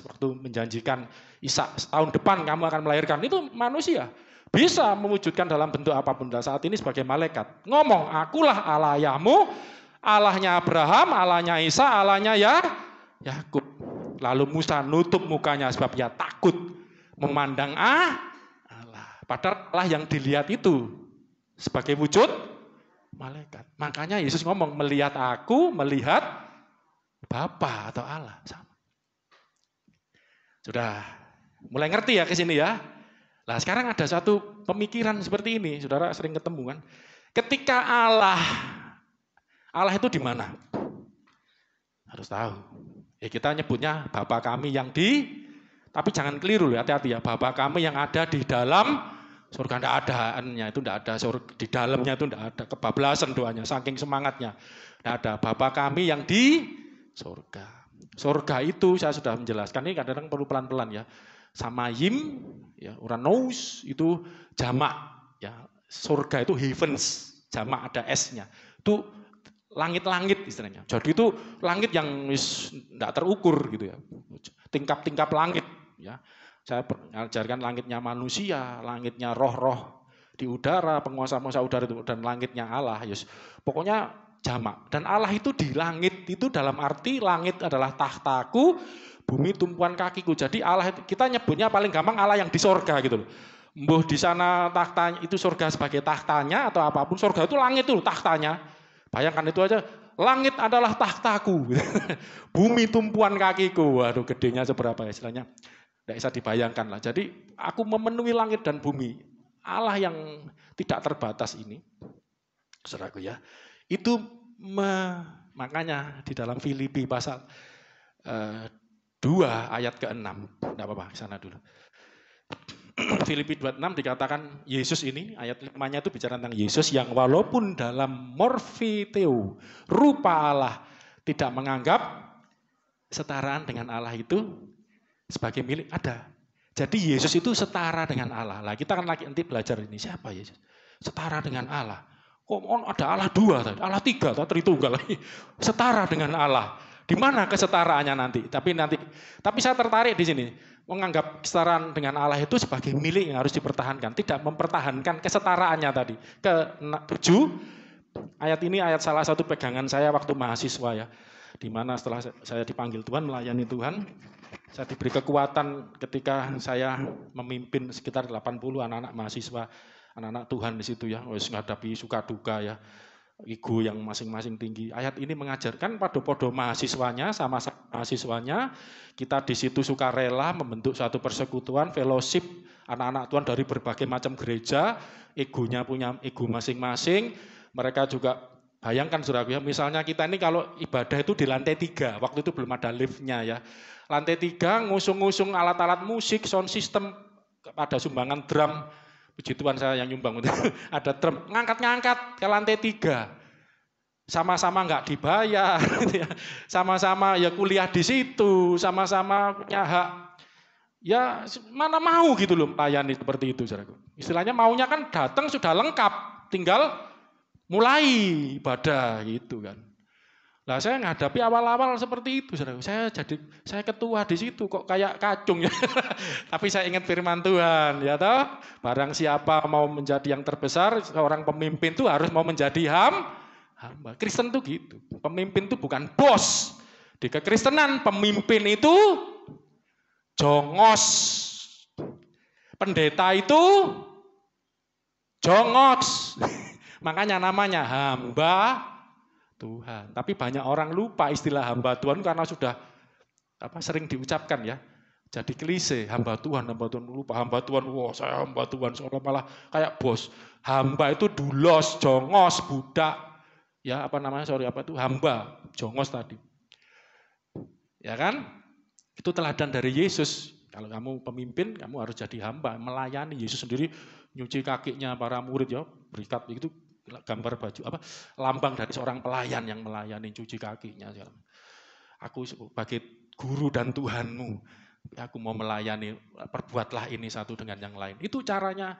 waktu menjanjikan Ishak tahun depan kamu akan melahirkan, itu manusia bisa mewujudkan dalam bentuk apapun. Dan saat ini sebagai malaikat ngomong, akulah Allah Yahmu, Allahnya Abraham, Allahnya Ishak, Allahnya Yakub. Lalu Musa nutup mukanya sebab ia takut memandang Allah. Padahal Allah yang dilihat itu sebagai wujud malaikat. Makanya Yesus ngomong, melihat aku, melihat Bapa atau Allah. Sama. Sudah mulai ngerti ya ke sini ya. Nah sekarang ada satu pemikiran seperti ini. Saudara sering ketemu kan. Ketika Allah itu di mana? Harus tahu. Ya kita nyebutnya Bapa kami yang tapi jangan keliru, hati-hati ya. Bapa kami yang ada di dalam surga, enggak adaannya itu enggak ada, surga di dalamnya itu enggak ada, kebablasan doanya saking semangatnya. Enggak ada. Bapa kami yang di surga. Surga itu saya sudah menjelaskan, ini kadang-kadang perlu pelan-pelan ya. Samayim, ya, Uranos itu jamak, ya. Surga itu heavens, jamak ada S-nya. Itu langit-langit istilahnya. Jadi itu langit yang enggak terukur gitu ya. Tingkap-tingkap langit, ya. Saya ajarkan langitnya manusia, langitnya roh-roh di udara, penguasa-penguasa udara itu, dan langitnya Allah. Yes. Pokoknya jamak. Dan Allah itu di langit itu dalam arti langit adalah tahtaku, bumi tumpuan kakiku. Jadi Allah kita nyebutnya paling gampang Allah yang di sorga gitu loh. Mbuh di sana tahtanya itu surga sebagai tahtanya atau apapun, surga itu langit itu tahtanya. Bayangkan itu aja, langit adalah tahtaku, bumi tumpuan kakiku. Waduh, gedenya seberapa ya istilahnya? Tidak bisa dibayangkan lah. Jadi aku memenuhi langit dan bumi. Allah yang tidak terbatas ini, saudaraku ya, itu makanya di dalam Filipi pasal 2 ayat ke-6, tidak apa-apa, ke sana dulu. Filipi 2:6 dikatakan Yesus ini, ayat 5-nya itu bicara tentang Yesus yang walaupun dalam morfiteo, rupa Allah, tidak menganggap setaraan dengan Allah itu sebagai milik ada. Jadi Yesus itu setara dengan Allah. Lah kita kan nanti belajar ini siapa Yesus? Setara dengan Allah. Kok ada Allah 2, Allah 3, Tritunggal. Setara dengan Allah. Di mana kesetaraannya nanti? Tapi saya tertarik di sini. Menganggap kesetaraan dengan Allah itu sebagai milik yang harus dipertahankan. Tidak mempertahankan kesetaraannya tadi. Ke-7, ayat ini ayat salah satu pegangan saya waktu mahasiswa ya. Di mana setelah saya dipanggil Tuhan, melayani Tuhan, saya diberi kekuatan ketika saya memimpin sekitar 80 anak-anak mahasiswa, anak-anak Tuhan di situ ya, harus menghadapi suka duka ya, ego yang masing-masing tinggi. Ayat ini mengajarkan podo-podo mahasiswanya, sama-sama mahasiswanya, kita di situ sukarela membentuk suatu persekutuan, fellowship, anak-anak Tuhan dari berbagai macam gereja, egonya punya ego masing-masing, mereka juga. Bayangkan saudara, misalnya kita ini kalau ibadah itu di lantai 3, waktu itu belum ada liftnya ya. Lantai 3 ngusung-ngusung alat-alat musik, sound system, ada sumbangan drum, puji Tuhan saya yang nyumbang, ada drum, ngangkat-ngangkat ke lantai 3. Sama-sama nggak dibayar, sama-sama ya kuliah di situ, sama-sama punya hak. Ya mana mau gitu loh melayani seperti itu saudara. Istilahnya maunya kan datang sudah lengkap, tinggal mulai ibadah gitu kan. Lah saya menghadapi awal-awal seperti itu, saudara. Saya ketua di situ kok kayak kacung ya. Tapi saya ingat firman Tuhan, ya toh. Barang siapa mau menjadi yang terbesar, seorang pemimpin itu harus mau menjadi hamba. Kristen tuh gitu. Pemimpin itu bukan bos. Di kekristenan pemimpin itu jongos. Pendeta itu jongos. Makanya namanya hamba Tuhan. Tapi banyak orang lupa istilah hamba Tuhan karena sudah sering diucapkan ya. Jadi klise, hamba Tuhan lupa. Hamba Tuhan, wah saya hamba Tuhan. Seolah malah kayak bos. Hamba itu dulos, jongos, budak. Ya hamba, jongos tadi. Ya kan? Itu teladan dari Yesus. Kalau kamu pemimpin, kamu harus jadi hamba. Melayani. Yesus sendiri nyuci kakinya para murid ya. Berikat itu gambar baju lambang dari seorang pelayan yang melayani cuci kakinya. Aku sebagai guru dan Tuhanmu, aku mau melayani, perbuatlah ini satu dengan yang lain. Itu caranya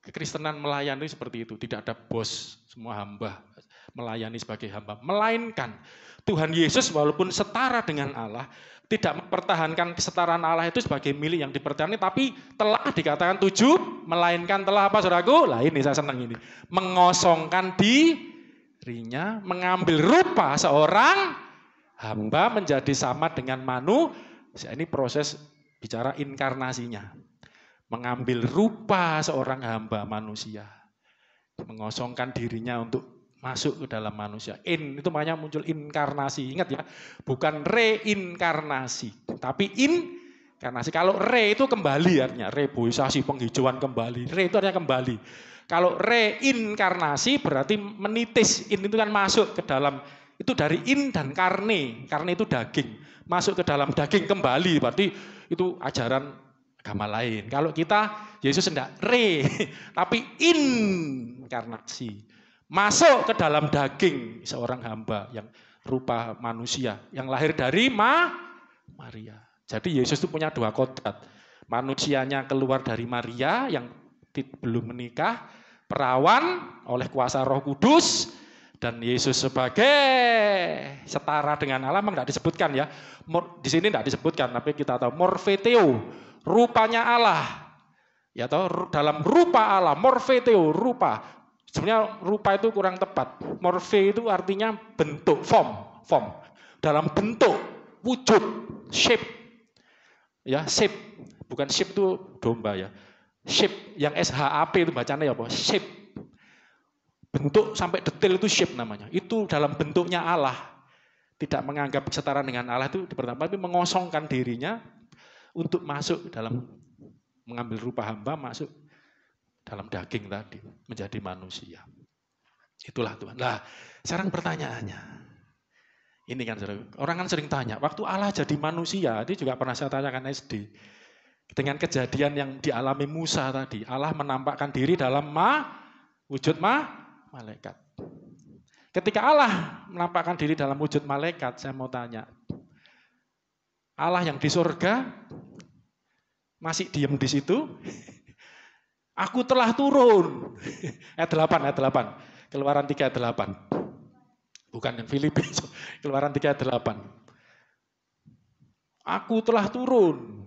kekristenan melayani seperti itu. Tidak ada bos, semua hamba melayani sebagai hamba. Melainkan Tuhan Yesus walaupun setara dengan Allah, tidak mempertahankan kesetaraan Allah itu sebagai milik yang dipertahankan, tapi telah dikatakan 7, melainkan telah apa saudaraku? Lah ini saya senang ini. Mengosongkan dirinya, mengambil rupa seorang hamba menjadi sama dengan manusia. Ini proses bicara inkarnasinya. Mengambil rupa seorang hamba manusia. Mengosongkan dirinya untuk masuk ke dalam manusia. Itu makanya muncul inkarnasi. Ingat ya, bukan reinkarnasi, tapi inkarnasi. Kalau re itu kembali artinya, reboisasi, penghijauan kembali. Re itu artinya kembali. Kalau reinkarnasi berarti menitis. Itu kan masuk ke dalam, itu dari in dan karne. Karne itu daging. Masuk ke dalam daging kembali, berarti itu ajaran agama lain. Kalau kita, Yesus tidak re, tapi inkarnasi. Masuk ke dalam daging seorang hamba yang rupa manusia, yang lahir dari Maria. Jadi Yesus itu punya 2 kodrat. Manusianya keluar dari Maria yang belum menikah, perawan oleh kuasa Roh Kudus, dan Yesus sebagai setara dengan Allah. Memang tidak disebutkan ya. Di sini tidak disebutkan, tapi kita tahu morfeteo, rupanya Allah. Ya toh, dalam rupa Allah, morfeteo, rupa. Sebenarnya rupa itu kurang tepat. Morfe itu artinya bentuk, form. Dalam bentuk, wujud, shape. Ya, shape. Bukan shape itu domba ya. Shape yang SHAP itu bacanya apa? Shape. Bentuk sampai detail itu shape namanya. Itu dalam bentuknya Allah. Tidak menganggap setara dengan Allah itu pertama, tapi mengosongkan dirinya untuk masuk dalam mengambil rupa hamba, masuk dalam daging tadi, menjadi manusia. Itulah Tuhan. Nah, sekarang pertanyaannya, ini kan orang kan sering tanya, waktu Allah jadi manusia, itu juga pernah saya tanyakan SD, dengan kejadian yang dialami Musa tadi, Allah menampakkan diri dalam wujud malaikat. Ketika Allah menampakkan diri dalam wujud malaikat, saya mau tanya, Allah yang di surga masih diam di situ? Aku telah turun. Ayat 8. Keluaran 3 ayat 8. Bukan yang Filipi, Keluaran 3 ayat 8. Aku telah turun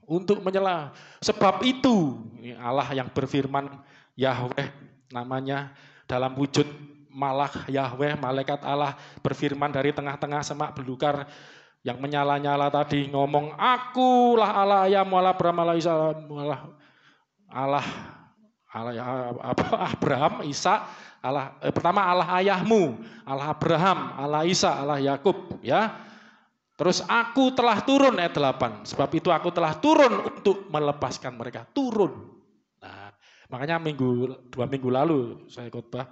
untuk menyela. Sebab itu, Allah yang berfirman, Yahweh namanya, dalam wujud Malak Yahweh, malaikat Allah berfirman dari tengah-tengah semak belukar yang menyala-nyala tadi, ngomong, akulah Allah ayam, Allah Abraham, Allah Isa, Abraham, Isa, Allah pertama Allah ayahmu, Allah Abraham, Allah Isa, Allah Yakub, ya. Terus aku telah turun ayat 8. Sebab itu aku telah turun untuk melepaskan mereka. Turun. Nah, makanya 2 minggu lalu saya khotbah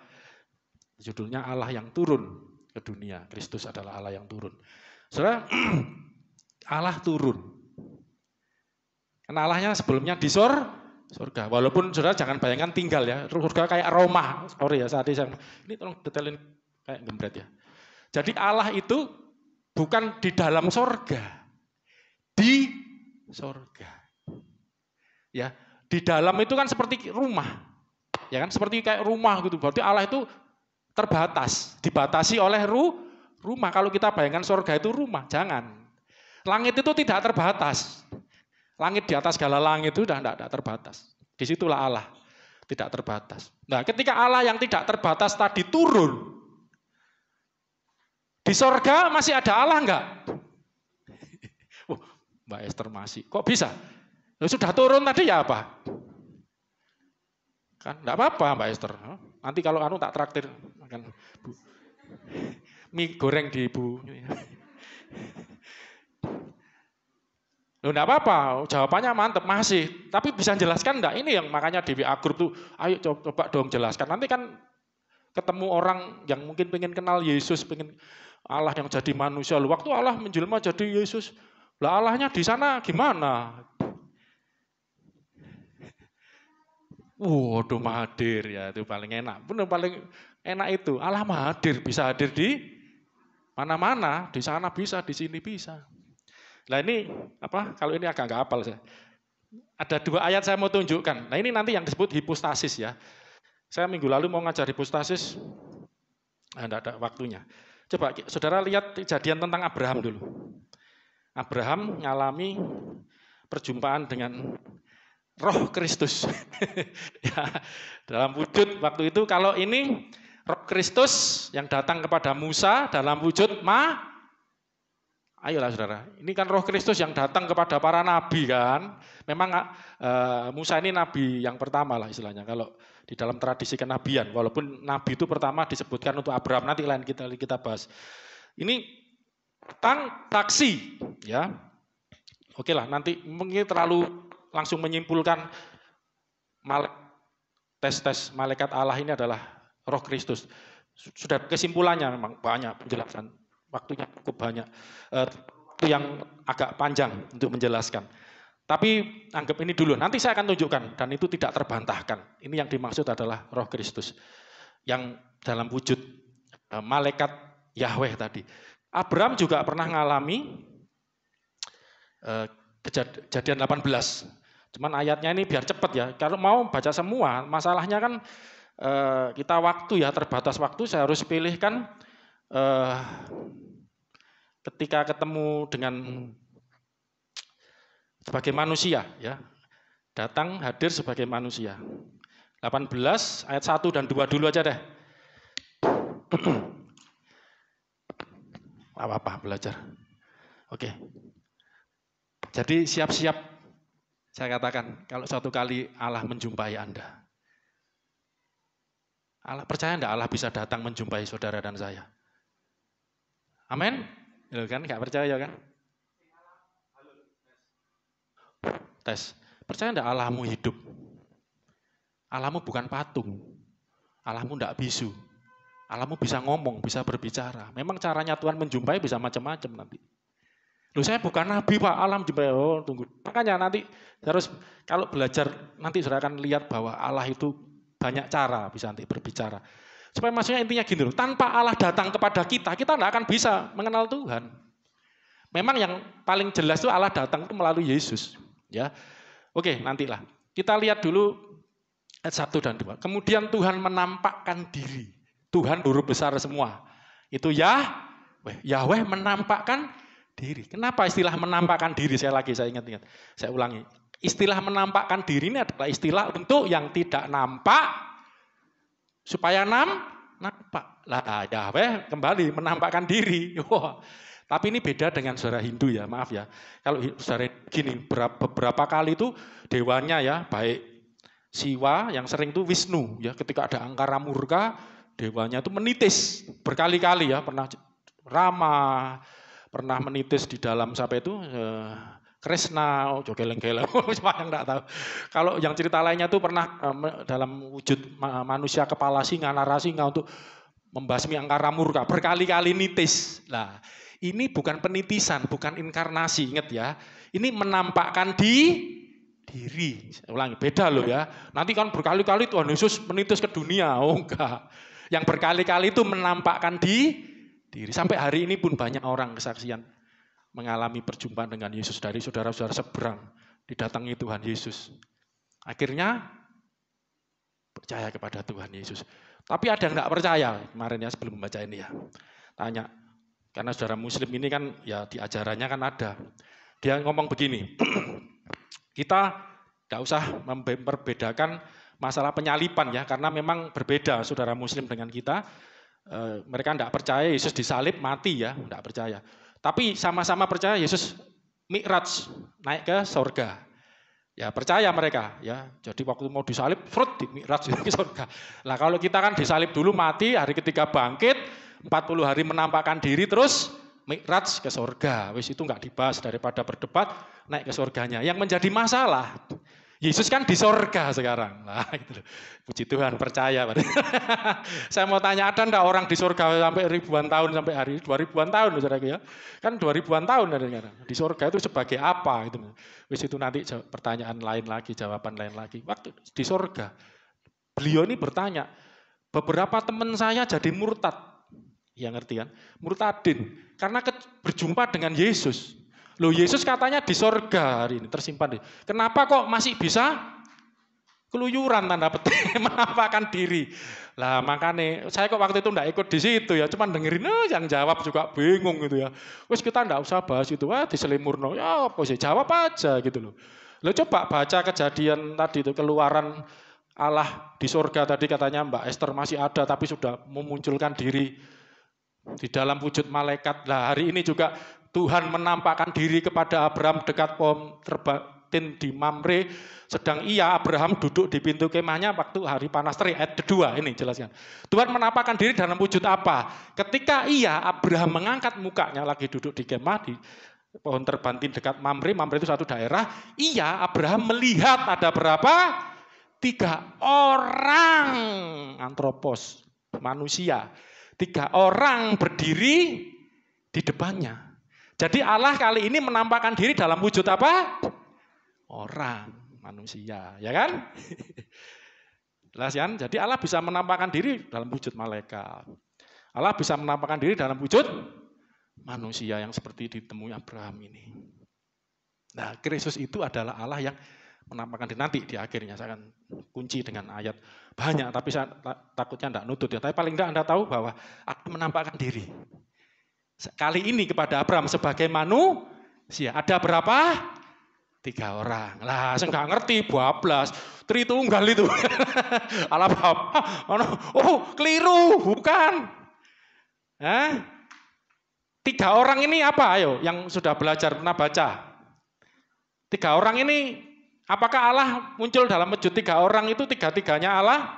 judulnya Allah yang turun ke dunia. Kristus adalah Allah yang turun. Saudara, Allah turun. Karena Allahnya sebelumnya di surga. Walaupun saudara jangan bayangkan tinggal ya. Surga kayak Roma. Sorry ya, saat ini tolong detailin kayak gembret ya. Jadi Allah itu bukan di dalam surga. Di surga. Ya, di dalam itu kan seperti rumah. Ya kan, seperti kayak rumah gitu. Berarti Allah itu terbatas, dibatasi oleh rumah. Kalau kita bayangkan surga itu rumah, jangan. Langit itu tidak terbatas. Langit di atas segala langit itu sudah tidak terbatas. Disitulah Allah, tidak terbatas. Nah, ketika Allah yang tidak terbatas tadi turun, di surga masih ada Allah enggak? Mbak Esther masih, kok bisa? Sudah turun tadi ya apa? Kan enggak apa-apa Mbak Esther. Nanti kalau tak traktir makan mie goreng di Ibu. Loh enggak apa-apa, jawabannya mantep masih. Tapi bisa jelaskan enggak? Ini yang makanya di WA Group tuh, ayo coba dong jelaskan. Nanti kan ketemu orang yang mungkin pengen kenal Yesus, pengen Allah yang jadi manusia. Loh, waktu Allah menjelma jadi Yesus, lah Allahnya di sana gimana? Waduh, hadir ya, itu paling enak. Benar paling enak itu. Allah hadir, bisa hadir di mana-mana, di sana bisa, di sini bisa. Nah ini apa? Kalau ini agak nggak hafal saya. Ada 2 ayat saya mau tunjukkan. Nah ini nanti yang disebut hipostasis ya. Saya minggu lalu mau ngajar hipostasis, enggak ada waktunya. Coba saudara lihat kejadian tentang Abraham dulu. Abraham mengalami perjumpaan dengan Roh Kristus. Ya, dalam wujud waktu itu, kalau ini Roh Kristus yang datang kepada Musa dalam wujud ayolah saudara, ini kan Roh Kristus yang datang kepada para nabi kan. Memang Musa ini nabi yang pertama lah istilahnya kalau di dalam tradisi kenabian. Walaupun nabi itu pertama disebutkan untuk Abraham, nanti lain kita bahas. Ini tentang saksi ya. Oke lah, nanti mungkin terlalu langsung menyimpulkan tes malaikat Allah ini adalah Roh Kristus. Sudah kesimpulannya memang banyak penjelasan. Waktunya cukup banyak. Itu yang agak panjang untuk menjelaskan. Tapi anggap ini dulu, nanti saya akan tunjukkan. Dan itu tidak terbantahkan. Ini yang dimaksud adalah Roh Kristus. Yang dalam wujud malaikat Yahweh tadi. Abraham juga pernah mengalami kejadian 18. Cuman ayatnya ini biar cepat ya. Kalau mau baca semua, masalahnya kan kita waktu ya, terbatas waktu, saya harus pilihkan ketika ketemu dengan sebagai manusia ya. Datang hadir sebagai manusia. 18 ayat 1 dan 2 dulu aja deh. Apa-apa belajar. Oke. Jadi siap-siap saya katakan kalau suatu kali Allah menjumpai Anda. Allah percaya enggak Allah bisa datang menjumpai saudara dan saya? Amin? Loh kan enggak percaya kan? Tes. Percaya enggak Allahmu hidup? Allahmu bukan patung. Allahmu enggak bisu. Allahmu bisa ngomong, bisa berbicara. Memang caranya Tuhan menjumpai bisa macam-macam nanti. Loh saya bukan nabi Pak, Allah menjumpai. Oh tunggu. Makanya nanti harus kalau belajar nanti saudara akan lihat bahwa Allah itu banyak cara bisa nanti berbicara. Supaya maksudnya intinya gini loh, tanpa Allah datang kepada kita tidak akan bisa mengenal Tuhan. Memang yang paling jelas itu Allah datang itu melalui Yesus. Ya, oke nantilah. Kita lihat dulu ayat 1 dan 2. Kemudian Tuhan menampakkan diri. Tuhan huruf besar semua. Itu Yahweh menampakkan diri. Kenapa istilah menampakkan diri? Saya ingat. Saya ulangi. Istilah menampakkan diri ini adalah istilah untuk yang tidak nampak supaya nampak. Lah Yahweh kembali menampakkan diri. Wah. Tapi ini beda dengan saudara Hindu ya, maaf ya. Kalau saudara gini, beberapa kali itu dewanya ya, baik Siwa yang sering itu Wisnu ya, ketika ada angkara murka, dewanya itu menitis berkali-kali ya, pernah Rama, pernah menitis di dalam sampai itu Krishna, geleng-geleng, siapa yang enggak tahu. Kalau yang cerita lainnya itu pernah dalam wujud manusia kepala singa, narasinga untuk membasmi angkara murka, berkali-kali nitis. Nah, ini bukan penitisan, bukan inkarnasi, ingat ya. Ini menampakkan diri. Saya ulangi, beda loh ya. Nanti kan berkali-kali Tuhan Yesus menitis ke dunia, oh enggak. Yang berkali-kali itu menampakkan diri. Sampai hari ini pun banyak orang kesaksian mengalami perjumpaan dengan Yesus dari saudara-saudara seberang, didatangi Tuhan Yesus. Akhirnya percaya kepada Tuhan Yesus. Tapi ada yang enggak percaya kemarin ya sebelum membaca ini ya. Tanya, karena saudara muslim ini kan ya di ajarannya kan ada. Dia ngomong begini, kita enggak usah memperbedakan masalah penyalipan ya, karena memang berbeda saudara muslim dengan kita. Mereka enggak percaya Yesus disalib mati ya, enggak percaya. Tapi sama-sama percaya Yesus mi'raj, naik ke surga. Ya percaya mereka ya. Jadi waktu mau disalib, di mi'raj ke surga. Lah kalau kita kan disalib dulu mati, hari ketiga bangkit, 40 hari menampakkan diri terus mi'raj ke surga. Wis itu enggak dibahas daripada berdebat naik ke surganya. Yang menjadi masalah Yesus kan di surga sekarang. Nah, gitu. Puji Tuhan, percaya. Saya mau tanya, ada enggak orang di surga sampai ribuan tahun sampai hari 2000-an tahun ya? Kan 2000-an tahun ada sekarang. Di surga itu sebagai apa gitu. Wis itu nanti pertanyaan lain lagi, jawaban lain lagi. Waktu di surga beliau ini bertanya, beberapa teman saya jadi murtad. Ya ngerti kan? Murtadin karena berjumpa dengan Yesus. Loh Yesus katanya di sorga hari ini tersimpan. Kenapa kok masih bisa keluyuran tanda petik menampakkan diri? Lah makanya saya kok waktu itu enggak ikut di situ ya, cuman dengerin yang jawab juga bingung gitu ya. Wes kita enggak usah bahas itu, diselimurno. Ya apa sih jawab aja gitu loh. Lo coba baca kejadian tadi itu keluaran Allah di sorga tadi katanya Mbak Esther masih ada tapi sudah memunculkan diri di dalam wujud malaikat. Lah hari ini juga Tuhan menampakkan diri kepada Abraham dekat pohon terbatin di Mamre. Sedang Abraham duduk di pintu kemahnya waktu hari panas terik. Ayat 2 ini jelaskan. Tuhan menampakkan diri dalam wujud apa? Ketika Abraham mengangkat mukanya lagi duduk di kemah di pohon terbantin dekat Mamre. Mamre itu satu daerah. Abraham melihat ada berapa? 3 orang antropos, manusia. 3 orang berdiri di depannya. Jadi Allah kali ini menampakkan diri dalam wujud apa? Orang, manusia, ya kan? Jelas kan? Jadi Allah bisa menampakkan diri dalam wujud malaikat. Allah bisa menampakkan diri dalam wujud manusia yang seperti ditemui Abraham ini. Nah, Kristus itu adalah Allah yang menampakkan diri nanti di akhirnya. Saya akan kunci dengan ayat banyak, tapi saya takutnya tidak nutut ya. Tapi paling tidak Anda tahu bahwa aku menampakkan diri. Kali ini kepada Abraham sebagai manusia. Ada berapa? 3 orang. Lah, saya nggak ngerti, bablas. Tritunggal itu. Ala bapak. Oh, keliru, bukan. 3 orang ini apa? Ayo, yang sudah belajar, pernah baca. 3 orang ini, apakah Allah muncul dalam wujud 3 orang itu 3-3-nya Allah?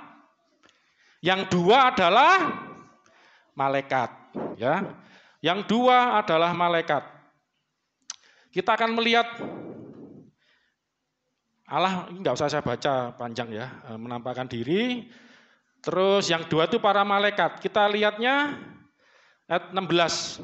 Yang 2 adalah malaikat. Ya. Yang 2 adalah malaikat. Kita akan melihat Allah, ini nggak usah saya baca panjang ya, menampakkan diri. Terus yang 2 itu para malaikat. Kita lihatnya ayat 16.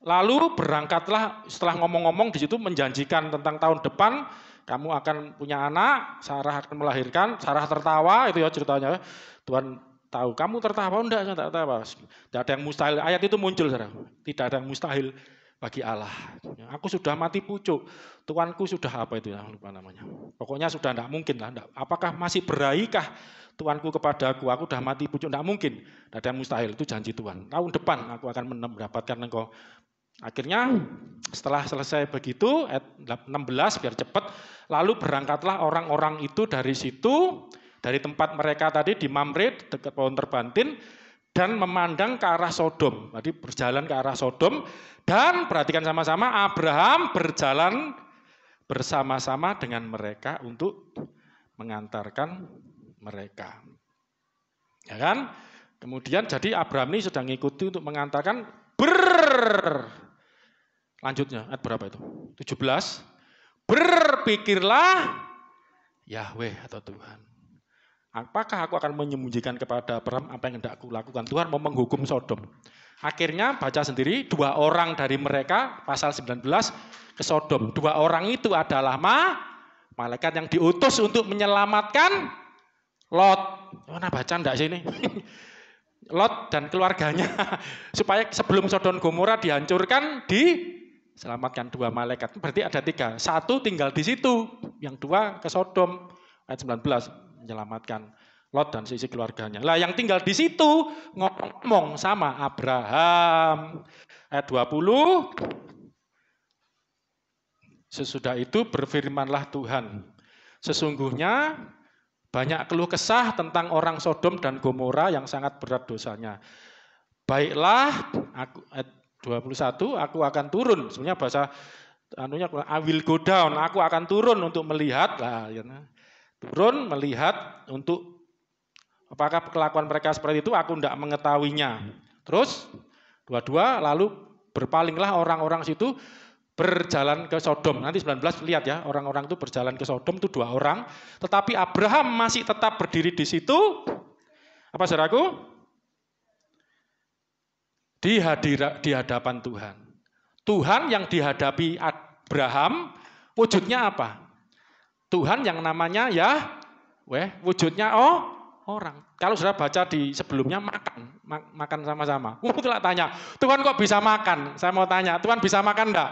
Lalu berangkatlah, setelah ngomong-ngomong di situ menjanjikan tentang tahun depan kamu akan punya anak, Sarah akan melahirkan, Sarah tertawa, itu ya ceritanya. Tuhan tahu, kamu tertawa, enggak, saya tak tertawa. Tidak ada yang mustahil, ayat itu muncul, saudara. Tidak ada yang mustahil bagi Allah. Aku sudah mati pucuk, Tuanku sudah apa itu ya, lupa namanya. Pokoknya sudah tidak mungkin lah. Apakah masih berahikah Tuanku kepadaku, aku sudah mati pucuk, tidak mungkin. Tidak ada yang mustahil, itu janji Tuhan. Tahun depan aku akan mendapatkan engkau. Akhirnya setelah selesai begitu, ayat 16 biar cepat, lalu berangkatlah orang-orang itu dari situ, dari tempat mereka tadi di Mamre, dekat pohon terbantin, dan memandang ke arah Sodom. Jadi berjalan ke arah Sodom, dan perhatikan sama-sama, Abraham berjalan bersama-sama dengan mereka untuk mengantarkan mereka. Ya kan? Kemudian jadi Abraham ini sedang mengikuti untuk mengantarkan lanjutnya, ayat berapa itu? 17. Berpikirlah Yahweh atau Tuhan. Apakah aku akan menyembunyikan kepada Abraham apa yang hendak aku lakukan? Tuhan mau menghukum Sodom. Akhirnya baca sendiri, 2 orang dari mereka, pasal 19, ke Sodom. 2 orang itu adalah malaikat yang diutus untuk menyelamatkan Lot. Mana baca enggak sih ini? Lot dan keluarganya. Supaya sebelum Sodom Gomora dihancurkan, diselamatkan 2 malaikat. Berarti ada 3. 1 tinggal di situ, yang 2 ke Sodom. Ayat 19 menyelamatkan Lot dan sisi keluarganya. Lah yang tinggal di situ ngomong sama Abraham. Ayat 20. Sesudah itu berfirmanlah Tuhan. Sesungguhnya banyak keluh kesah tentang orang Sodom dan Gomora yang sangat berat dosanya. Baiklah, ayat 21, aku akan turun. Sebenarnya bahasa I will go down, aku akan turun untuk melihat. Lah, ya, turun melihat untuk apakah kelakuan mereka seperti itu, aku tidak mengetahuinya. Terus 22, lalu berpalinglah orang-orang situ berjalan ke Sodom. Nanti 19 lihat ya, orang-orang itu berjalan ke Sodom itu 2 orang. Tetapi Abraham masih tetap berdiri di situ. Apa saudaraku? Di hadapan Tuhan. Tuhan yang dihadapi Abraham, wujudnya apa? Tuhan yang namanya Yahweh, wujudnya orang. Kalau sudah baca di sebelumnya makan sama-sama. Itulah tanya, Tuhan kok bisa makan? Saya mau tanya, Tuhan bisa makan enggak?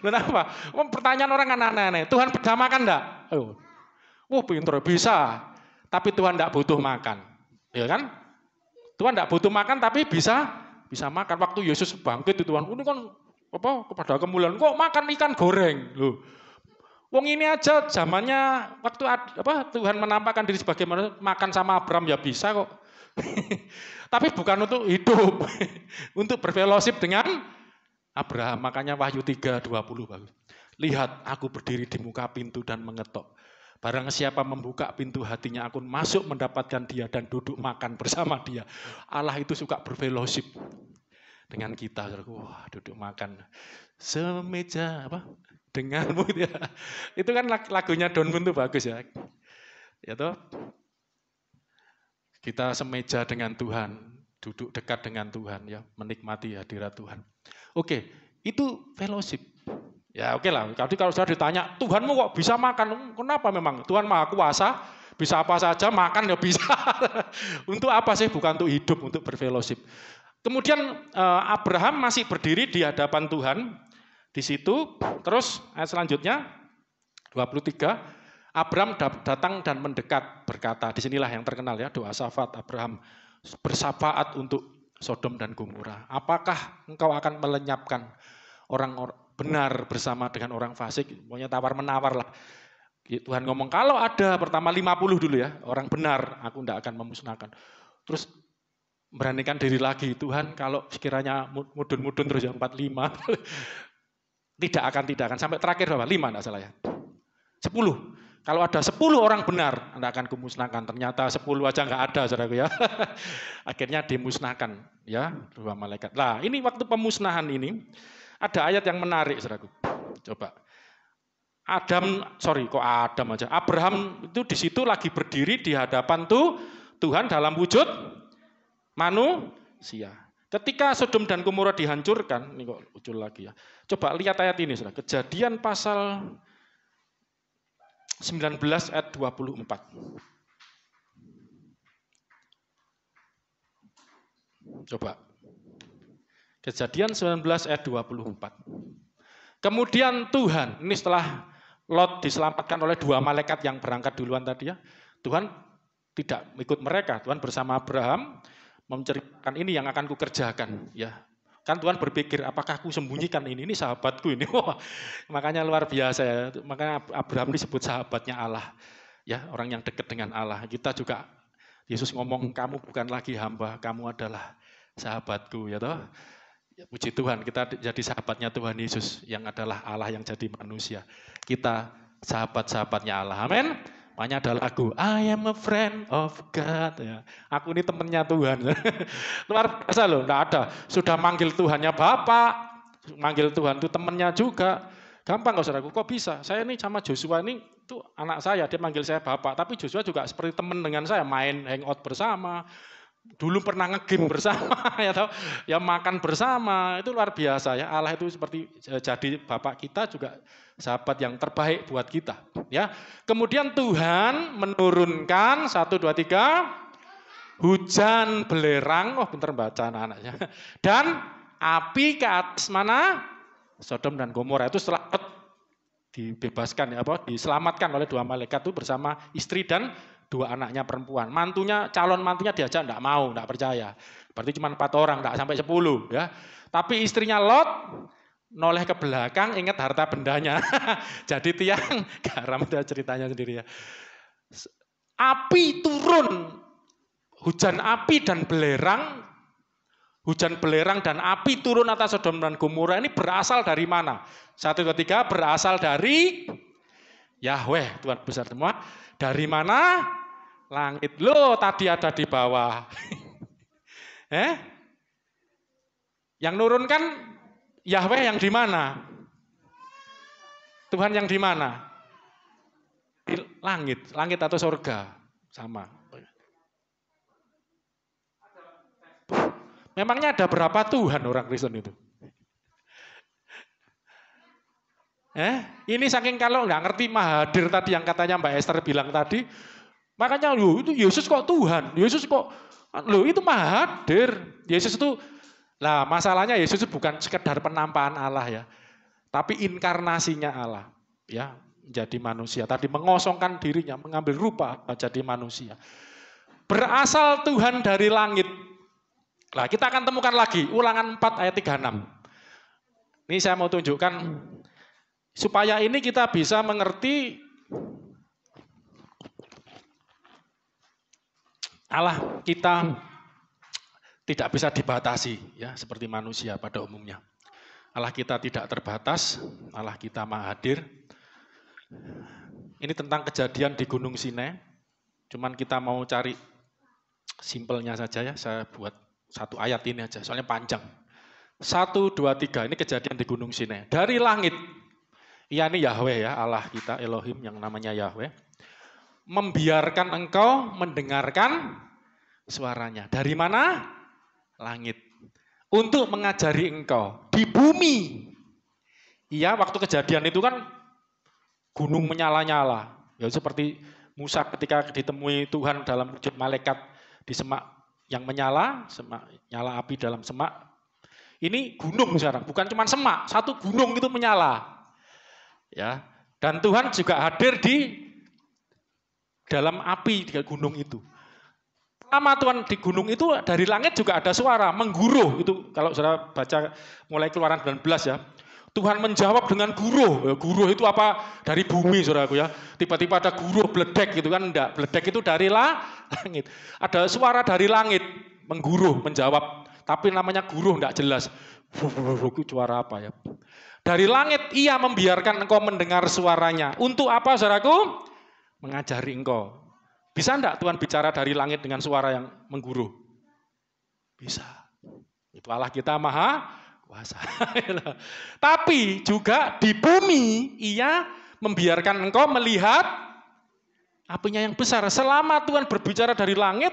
Kenapa? Pertanyaan orang kan aneh-aneh. Tuhan bisa makan enggak? Pintar, bisa. Tapi Tuhan enggak butuh makan. Ya kan? Tuhan enggak butuh makan tapi bisa makan. Waktu Yesus bangkit itu Tuhan, ini kan kepada kemuliaan kok makan ikan goreng. Loh. Wong ini aja zamannya waktu Tuhan menampakkan diri sebagai manusia, makan sama Abraham ya bisa kok. Tapi bukan untuk hidup, untuk berfellowship dengan Abraham. Makanya Wahyu 3:20 bagus. Lihat, aku berdiri di muka pintu dan mengetok. Barang siapa membuka pintu hatinya, aku masuk mendapatkan dia dan duduk makan bersama dia. Allah itu suka berfellowship dengan kita. Wah, duduk makan semeja denganmu ya. Itu kan lagunya Don Moon tuh bagus ya. Ya toh. Kita semeja dengan Tuhan, duduk dekat dengan Tuhan ya, menikmati hadirat Tuhan. Oke, itu fellowship. Ya oke lah, kalau sudah ditanya, Tuhanmu kok bisa makan? Kenapa memang? Tuhan Maha Kuasa, bisa apa saja, makan ya bisa. Untuk apa sih? Bukan untuk hidup, untuk berfellowship. Kemudian Abraham masih berdiri di hadapan Tuhan, di situ, terus ayat selanjutnya, 23, Abraham datang dan mendekat berkata, disinilah yang terkenal ya, doa syafaat Abraham, bersafaat untuk Sodom dan Gomora. Apakah engkau akan melenyapkan orang benar bersama dengan orang fasik? Pokoknya tawar-menawar lah. Tuhan ngomong, kalau ada pertama 50 dulu ya, orang benar, aku tidak akan memusnahkan. Terus beranikan diri lagi, Tuhan kalau sekiranya mudun-mudun terus yang 45. tidak akan. Sampai terakhir berapa? 5 enggak salah ya. 10. Kalau ada 10 orang benar, Anda akan kumusnahkan. Ternyata 10 aja enggak ada, saudaraku ya. Akhirnya dimusnahkan ya, 2 malaikat. Nah, ini waktu pemusnahan ini ada ayat yang menarik, saudaraku. Coba. Abraham itu di situ lagi berdiri di hadapan Tuhan dalam wujud manusia. Ketika Sodom dan Gomora dihancurkan, ini kok muncul lagi ya. Coba lihat ayat ini, saudara. Kejadian pasal 19 ayat 24. Coba. Kejadian 19 ayat 24. Kemudian Tuhan, ini setelah Lot diselamatkan oleh 2 malaikat yang berangkat duluan tadi ya. Tuhan tidak ikut mereka, Tuhan bersama Abraham menceritakan ini yang akan kukerjakan ya. Kan Tuhan berpikir, apakah aku sembunyikan ini sahabatku ini. Wah, makanya luar biasa ya. Makanya Abraham disebut sahabatnya Allah. Ya, orang yang dekat dengan Allah. Kita juga, Yesus ngomong, kamu bukan lagi hamba, kamu adalah sahabatku. Ya toh? Ya, puji Tuhan, kita jadi sahabatnya Tuhan Yesus yang adalah Allah yang jadi manusia. Kita sahabat-sahabatnya Allah. Amin. Makanya ada lagu I am a friend of God. Ya. Aku ini temannya Tuhan. Luar biasa loh, enggak ada. Sudah manggil Tuhannya Bapak, manggil Tuhan itu temannya juga. Gampang kok saudaraku, kok bisa? Saya ini sama Joshua ini tuh anak saya, dia manggil saya Bapak. Tapi Joshua juga seperti teman dengan saya, main hangout bersama. Dulu pernah nge-game bersama, ya makan bersama, itu luar biasa ya. Allah itu seperti jadi Bapak kita juga sahabat yang terbaik buat kita. Ya, kemudian Tuhan menurunkan 1, 2, 3 hujan belerang, pinter baca anak-anaknya, dan api ke atas mana? Sodom dan Gomora. Itu setelah dibebaskan ya, diselamatkan oleh 2 malaikat itu bersama istri dan 2 anaknya perempuan. Calon mantunya diajak enggak mau, enggak percaya. Berarti cuma 4 orang, enggak sampai 10 ya. Tapi istrinya Lot noleh ke belakang, ingat harta bendanya. Jadi tiang garam, itu ceritanya sendiri ya. Api turun, hujan api dan belerang, hujan belerang dan api turun atas Sodom dan Gomora ini berasal dari mana? 1, 2, 3 berasal dari Yahweh, Tuhan besar semua. Dari mana? Langit. Loh, tadi ada di bawah. Yang nurunkan Yahweh yang di mana? Tuhan yang di mana? Di langit. Langit atau surga? Sama. Memangnya ada berapa Tuhan orang Kristen itu? Ini saking kalau nggak ngerti Mahadir tadi yang katanya Mbak Esther bilang tadi, makanya itu Yesus kok Tuhan, Yesus kok itu Mahadir, Yesus itu, lah masalahnya Yesus itu bukan sekedar penampakan Allah ya, tapi inkarnasinya Allah ya, menjadi manusia. Tadi mengosongkan dirinya, mengambil rupa menjadi manusia. Berasal Tuhan dari langit. Nah, kita akan temukan lagi Ulangan 4 ayat 36. Ini saya mau tunjukkan supaya ini kita bisa mengerti Allah kita tidak bisa dibatasi ya seperti manusia pada umumnya. Allah kita tidak terbatas, Allah kita Maha Hadir. Ini tentang kejadian di Gunung Sinai. Cuman kita mau cari simpelnya saja ya, saya buat 1 ayat ini aja, soalnya panjang. 1, 2, 3, ini kejadian di Gunung Sinai. Dari langit, ya ini Yahweh ya, Allah kita Elohim yang namanya Yahweh, membiarkan engkau mendengarkan suaranya. Dari mana? Langit. Untuk mengajari engkau di bumi. Iya, waktu kejadian itu kan gunung menyala-nyala. Ya seperti Musa ketika ditemui Tuhan dalam wujud malaikat di semak yang menyala, nyala api dalam semak. Ini gunung sekarang, bukan cuma semak, satu gunung itu menyala. Ya, dan Tuhan juga hadir di dalam api di gunung itu. Sama Tuhan di gunung itu dari langit juga ada suara mengguruh. Itu kalau saudara baca mulai Keluaran 19 ya. Tuhan menjawab dengan guruh. Guruh itu apa? Dari bumi saudaraku ya. Tiba-tiba ada guruh bledek gitu kan. Enggak, bledek itu dari langit. Ada suara dari langit mengguruh, menjawab. Tapi namanya guruh enggak jelas. Itu suara apa ya? Dari langit ia membiarkan engkau mendengar suaranya. Untuk apa saudaraku? Mengajari engkau. Bisa enggak Tuhan bicara dari langit dengan suara yang mengguruh? Bisa. Itu Allah kita maha kuasa. Tapi juga di bumi ia membiarkan engkau melihat apinya yang besar. Selama Tuhan berbicara dari langit,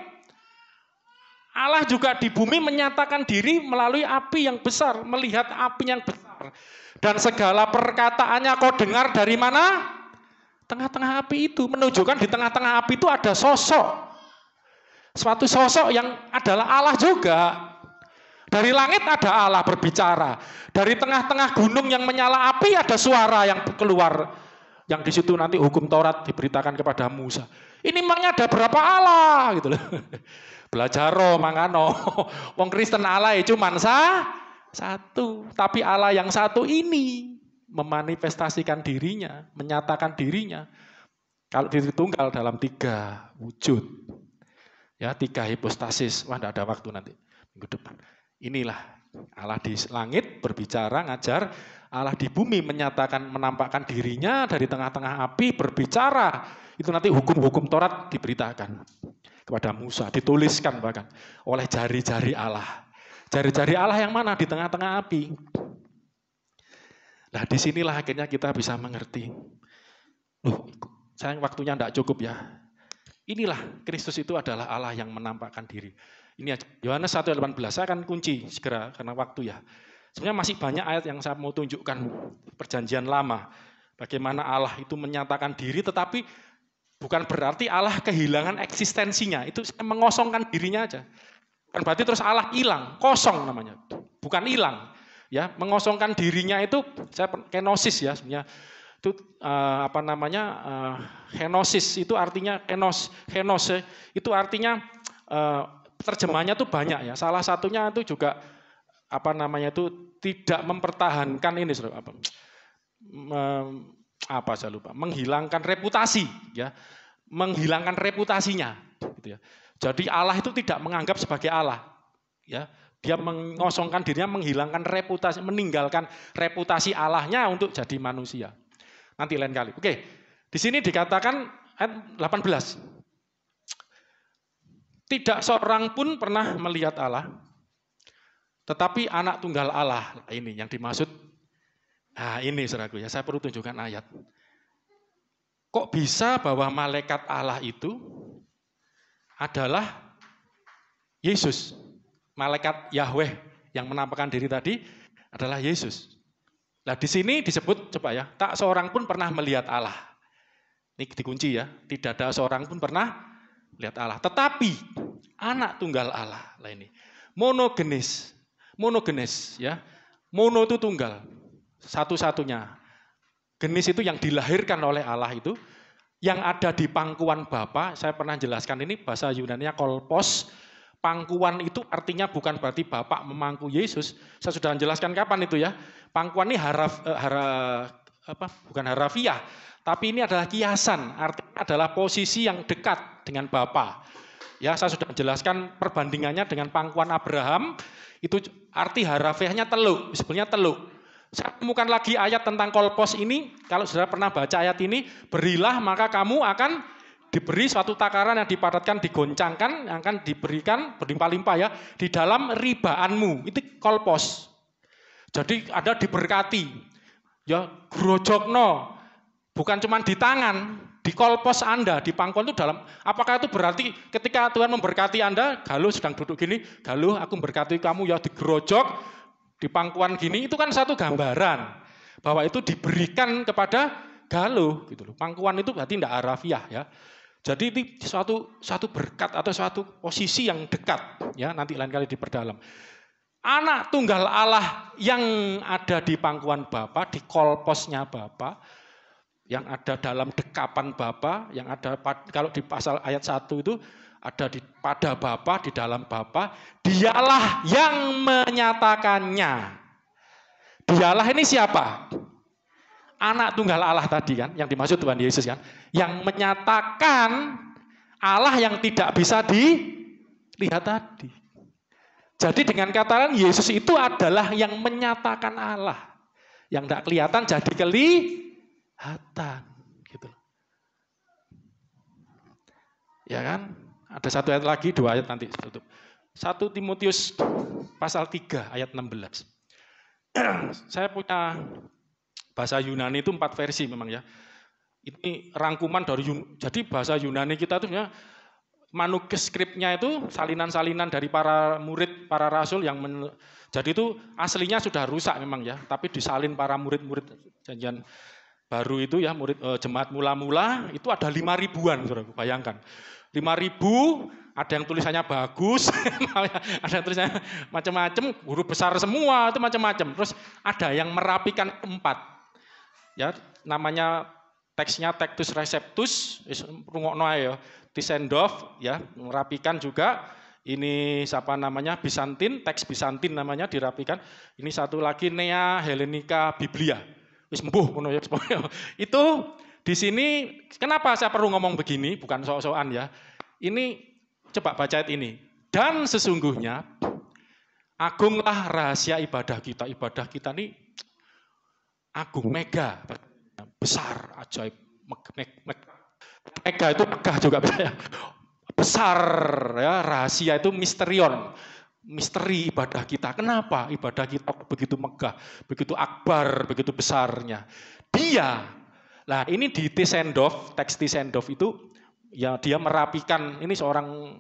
Allah juga di bumi menyatakan diri melalui api yang besar, melihat api yang besar. Dan segala perkataannya kau dengar dari mana? Tengah-tengah api itu. Menunjukkan di tengah-tengah api itu ada sosok. Suatu sosok yang adalah Allah juga. Dari langit ada Allah berbicara. Dari tengah-tengah gunung yang menyala api ada suara yang keluar. Yang di situ nanti hukum Taurat diberitakan kepada Musa. Ini memangnya ada berapa Allah gitu loh. Belajar mangano. Wong Kristen Allah cuman satu. Tapi Allah yang satu ini memanifestasikan dirinya, menyatakan dirinya. Kalau ditunggal dalam 3 wujud. Ya, 3 hipostasis. Wah, enggak ada waktu nanti minggu depan. Inilah Allah di langit berbicara, ngajar. Allah di bumi menyatakan, menampakkan dirinya dari tengah-tengah api berbicara. Itu nanti hukum-hukum Taurat diberitakan kepada Musa. Dituliskan bahkan oleh jari-jari Allah. Jari-jari Allah yang mana? Di tengah-tengah api. Nah disinilah akhirnya kita bisa mengerti. Loh, sayang waktunya tidak cukup ya. Inilah Kristus itu adalah Allah yang menampakkan diri. Ini Yohanes 1:18, saya akan kunci segera karena waktu ya. Sebenarnya masih banyak ayat yang saya mau tunjukkan perjanjian lama. Bagaimana Allah itu menyatakan diri tetapi bukan berarti Allah kehilangan eksistensinya. Itu mengosongkan dirinya aja. Bukan berarti terus Allah hilang, kosong namanya. Bukan hilang. Ya, mengosongkan dirinya itu saya kenosis ya sebenarnya. Itu kenosis itu artinya kenos itu artinya terjemahnya tuh banyak ya. Salah satunya itu juga tidak mempertahankan ini saya lupa. Menghilangkan reputasi ya. Menghilangkan reputasinya gitu ya. Jadi Allah itu tidak menganggap sebagai Allah ya. Dia mengosongkan dirinya, menghilangkan reputasi, meninggalkan reputasi Allahnya untuk jadi manusia. Nanti lain kali. Oke. Di sini dikatakan ayat 18. Tidak seorang pun pernah melihat Allah, tetapi anak tunggal Allah. Ini yang dimaksud. Nah ini saudaraku ya, saya perlu tunjukkan ayat. Kok bisa bahwa malaikat Allah itu adalah Yesus? Malaikat Yahweh yang menampakkan diri tadi adalah Yesus. Nah di sini disebut, coba ya, tak seorang pun pernah melihat Allah. Ini dikunci ya, tidak ada seorang pun pernah lihat Allah. Tetapi anak tunggal Allah lah ini. Monogenes ya. Mono itu tunggal. Satu-satunya. Genis itu yang dilahirkan oleh Allah itu. Yang ada di pangkuan Bapa. Saya pernah jelaskan ini bahasa Yunani-nya kolpos. Pangkuan itu artinya bukan berarti Bapa memangku Yesus. Saya sudah jelaskan kapan itu ya. Pangkuan ini bukan harafiah. Tapi ini adalah kiasan, artinya adalah posisi yang dekat dengan Bapa. Ya, saya sudah jelaskan perbandingannya dengan pangkuan Abraham, itu arti harafiahnya teluk, sebenarnya teluk. Saya temukan lagi ayat tentang kolpos ini, kalau saudara pernah baca ayat ini, berilah maka kamu akan diberi suatu takaran yang dipadatkan, digoncangkan, yang akan diberikan berlimpah-limpah ya, di dalam ribaanmu, itu kolpos. Jadi ada diberkati, ya grojokno. Bukan cuma di tangan, di kolpos Anda, di pangkuan itu dalam. Apakah itu berarti ketika Tuhan memberkati Anda, Galuh sedang duduk gini, Galuh aku memberkati kamu ya digerojok, di pangkuan gini, itu kan satu gambaran. Bahwa itu diberikan kepada Galuh. Gitu loh. Pangkuan itu berarti tidak harafiah ya. Jadi ini suatu berkat atau suatu posisi yang dekat. Ya, nanti lain kali diperdalam. Anak tunggal Allah yang ada di pangkuan Bapa, di kolposnya Bapa, yang ada dalam dekapan Bapa, yang ada kalau di pasal ayat 1 itu ada pada Bapa, di dalam Bapa, dialah yang menyatakannya. Dialah ini siapa? Anak tunggal Allah tadi kan, yang dimaksud Tuhan Yesus kan, yang menyatakan Allah yang tidak bisa dilihat tadi. Jadi dengan kata lain, Yesus itu adalah yang menyatakan Allah. Yang tidak kelihatan jadi kelihatan. Gitu. Ya kan? Ada satu ayat lagi, 2 ayat nanti tutup. 1 Timotius pasal 3 ayat 16. Saya punya bahasa Yunani itu 4 versi memang ya. Ini rangkuman dari jadi bahasa Yunani kita itu ya, manuskripnya itu salinan-salinan dari para murid, para rasul yang jadi itu aslinya sudah rusak memang ya, tapi disalin para murid-murid janjian baru itu ya, murid jemaat mula-mula itu ada 5.000-an, Saudara, bayangkan. 5.000, ada yang tulisannya bagus, ada yang tulisannya macam-macam, huruf besar semua, itu macam-macam. Terus ada yang merapikan 4. Ya, namanya teksnya Tectus Receptus, rungokno ya, Tisendov ya, merapikan juga. Ini siapa namanya? Bizantin, teks Bizantin namanya dirapikan. Ini satu lagi Nea Hellenica Biblia. Wis mbuh ngono ya. Itu di sini kenapa saya perlu ngomong begini, bukan sok-sokan ya. Ini coba baca ayat ini. Dan sesungguhnya agunglah rahasia ibadah kita. Ibadah kita ini agung, mega, besar, ajaib, mega itu megah juga bisa ya. Besar ya, rahasia itu misterion. Misteri ibadah kita. Kenapa ibadah kita begitu megah, begitu akbar, begitu besarnya? Dia. Nah, ini di Tisendov, teks Tisendov itu ya dia merapikan, ini seorang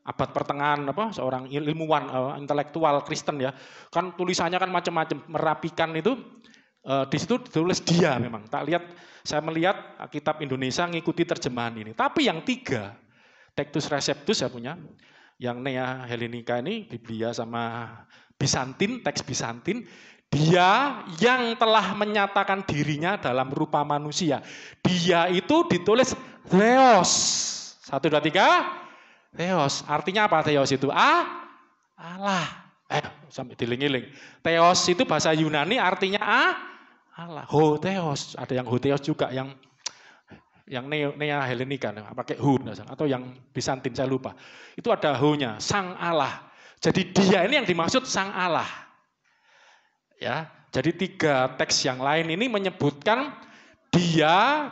abad pertengahan seorang ilmuwan intelektual Kristen ya. Kan tulisannya kan macam-macam, merapikan itu di situ ditulis dia memang. Tak lihat, saya melihat kitab Indonesia ngikuti terjemahan ini. Tapi yang 3 Tectus Receptus saya punya, yang Nea Hellenica ini Biblia sama Bizantin, teks Bizantin, dia yang telah menyatakan dirinya dalam rupa manusia. Dia itu ditulis Theos. 1, 2, 3. Theos. Artinya apa Theos itu? Allah. Sampai diling-iling. Theos itu bahasa Yunani artinya Allah. Ho-Theos. Ada yang Ho-Theos juga, yang Nea Hellenica pakai ho atau yang Bizantin saya lupa. Itu ada ho-nya, Sang Allah. Jadi dia ini yang dimaksud Sang Allah. Ya, jadi 3 teks yang lain ini menyebutkan dia